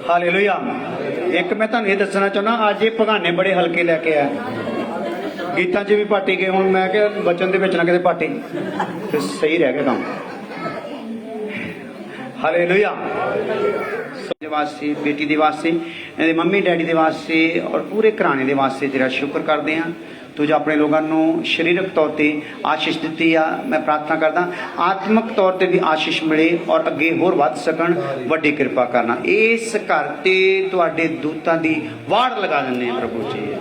ਹਾਲੇਲੂਇਆ। ਇੱਕ ਮੈਂ ਤੁਹਾਨੂੰ ਇਹ ਦੱਸਣਾ ਚਾਹੁੰਦਾ, ਅੱਜ ਇਹ ਭਗਾਨੇ ਬੜੇ ਹਲਕੇ ਲੈ ਕੇ ਆਇਆ। ਗੀਤਾਂ 'ਚ ਵੀ ਪਾਟੀ ਗਏ, ਹੁਣ ਮੈਂ ਕਿਹਾ ਬਚਨ ਦੇ ਵਿੱਚ ਨਾ ਕਿਤੇ ਪਾਟੀ, ਤੇ ਸਹੀ ਰਹਿ ਗਿਆ ਕੰਮ। ਹਾਲੇਲੂਇਆ। ਦੇ ਵਾਸਤੇ, ਬੇਟੀ ਦੇ ਵਾਸਤੇ, ਇਹਦੇ ਮੰਮੀ ਡੈਡੀ ਦੇ ਵਾਸਤੇ ਔਰ ਪੂਰੇ ਘਰਾਣੇ ਦੇ ਵਾਸਤੇ ਤੇਰਾ ਸ਼ੁਕਰ ਕਰਦੇ ਹਾਂ। ਤੂੰ ਜੋ ਆਪਣੇ ਲੋਕਾਂ ਨੂੰ ਸਰੀਰਕ ਤੌਰ ਤੇ ਆਸ਼ੀਸ਼ ਦਿੱਤੀ ਆ, ਮੈਂ ਪ੍ਰਾਰਥਨਾ ਕਰਦਾ ਆਤਮਿਕ ਤੌਰ ਤੇ ਵੀ ਆਸ਼ੀਸ਼ ਮਿਲੇ ਔਰ ਅੱਗੇ ਹੋਰ ਵੱਧ ਸਕਣ। ਵੱਡੀ ਕਿਰਪਾ ਕਰਨਾ। ਇਸ ਘਰ ਤੇ ਤੁਹਾਡੇ ਦੂਤਾਂ ਦੀ ਵਾੜ ਲਗਾ ਦਿੰਦੇ ਆ ਪ੍ਰਭੂ ਜੀ,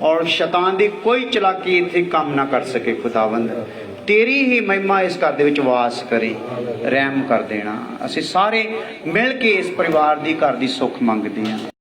ਔਰ ਸ਼ੈਤਾਨ ਦੀ ਕੋਈ ਚਲਾਕੀ ਇੱਥੇ ਕੰਮ ਨਾ ਕਰ ਸਕੇ। ਖੁਦਾਵੰਦ ਤੇਰੀ ਹੀ ਮਹਿਮਾ ਇਸ ਘਰ ਦੇ ਵਿੱਚ ਵਾਸ ਕਰੇ, ਰਹਿਮ ਕਰ ਦੇਣਾ। ਅਸੀਂ ਸਾਰੇ ਮਿਲ ਕੇ ਇਸ ਪਰਿਵਾਰ ਦੀ ਘਰ ਦੀ ਸੁੱਖ ਮੰਗਦੇ ਹਾਂ।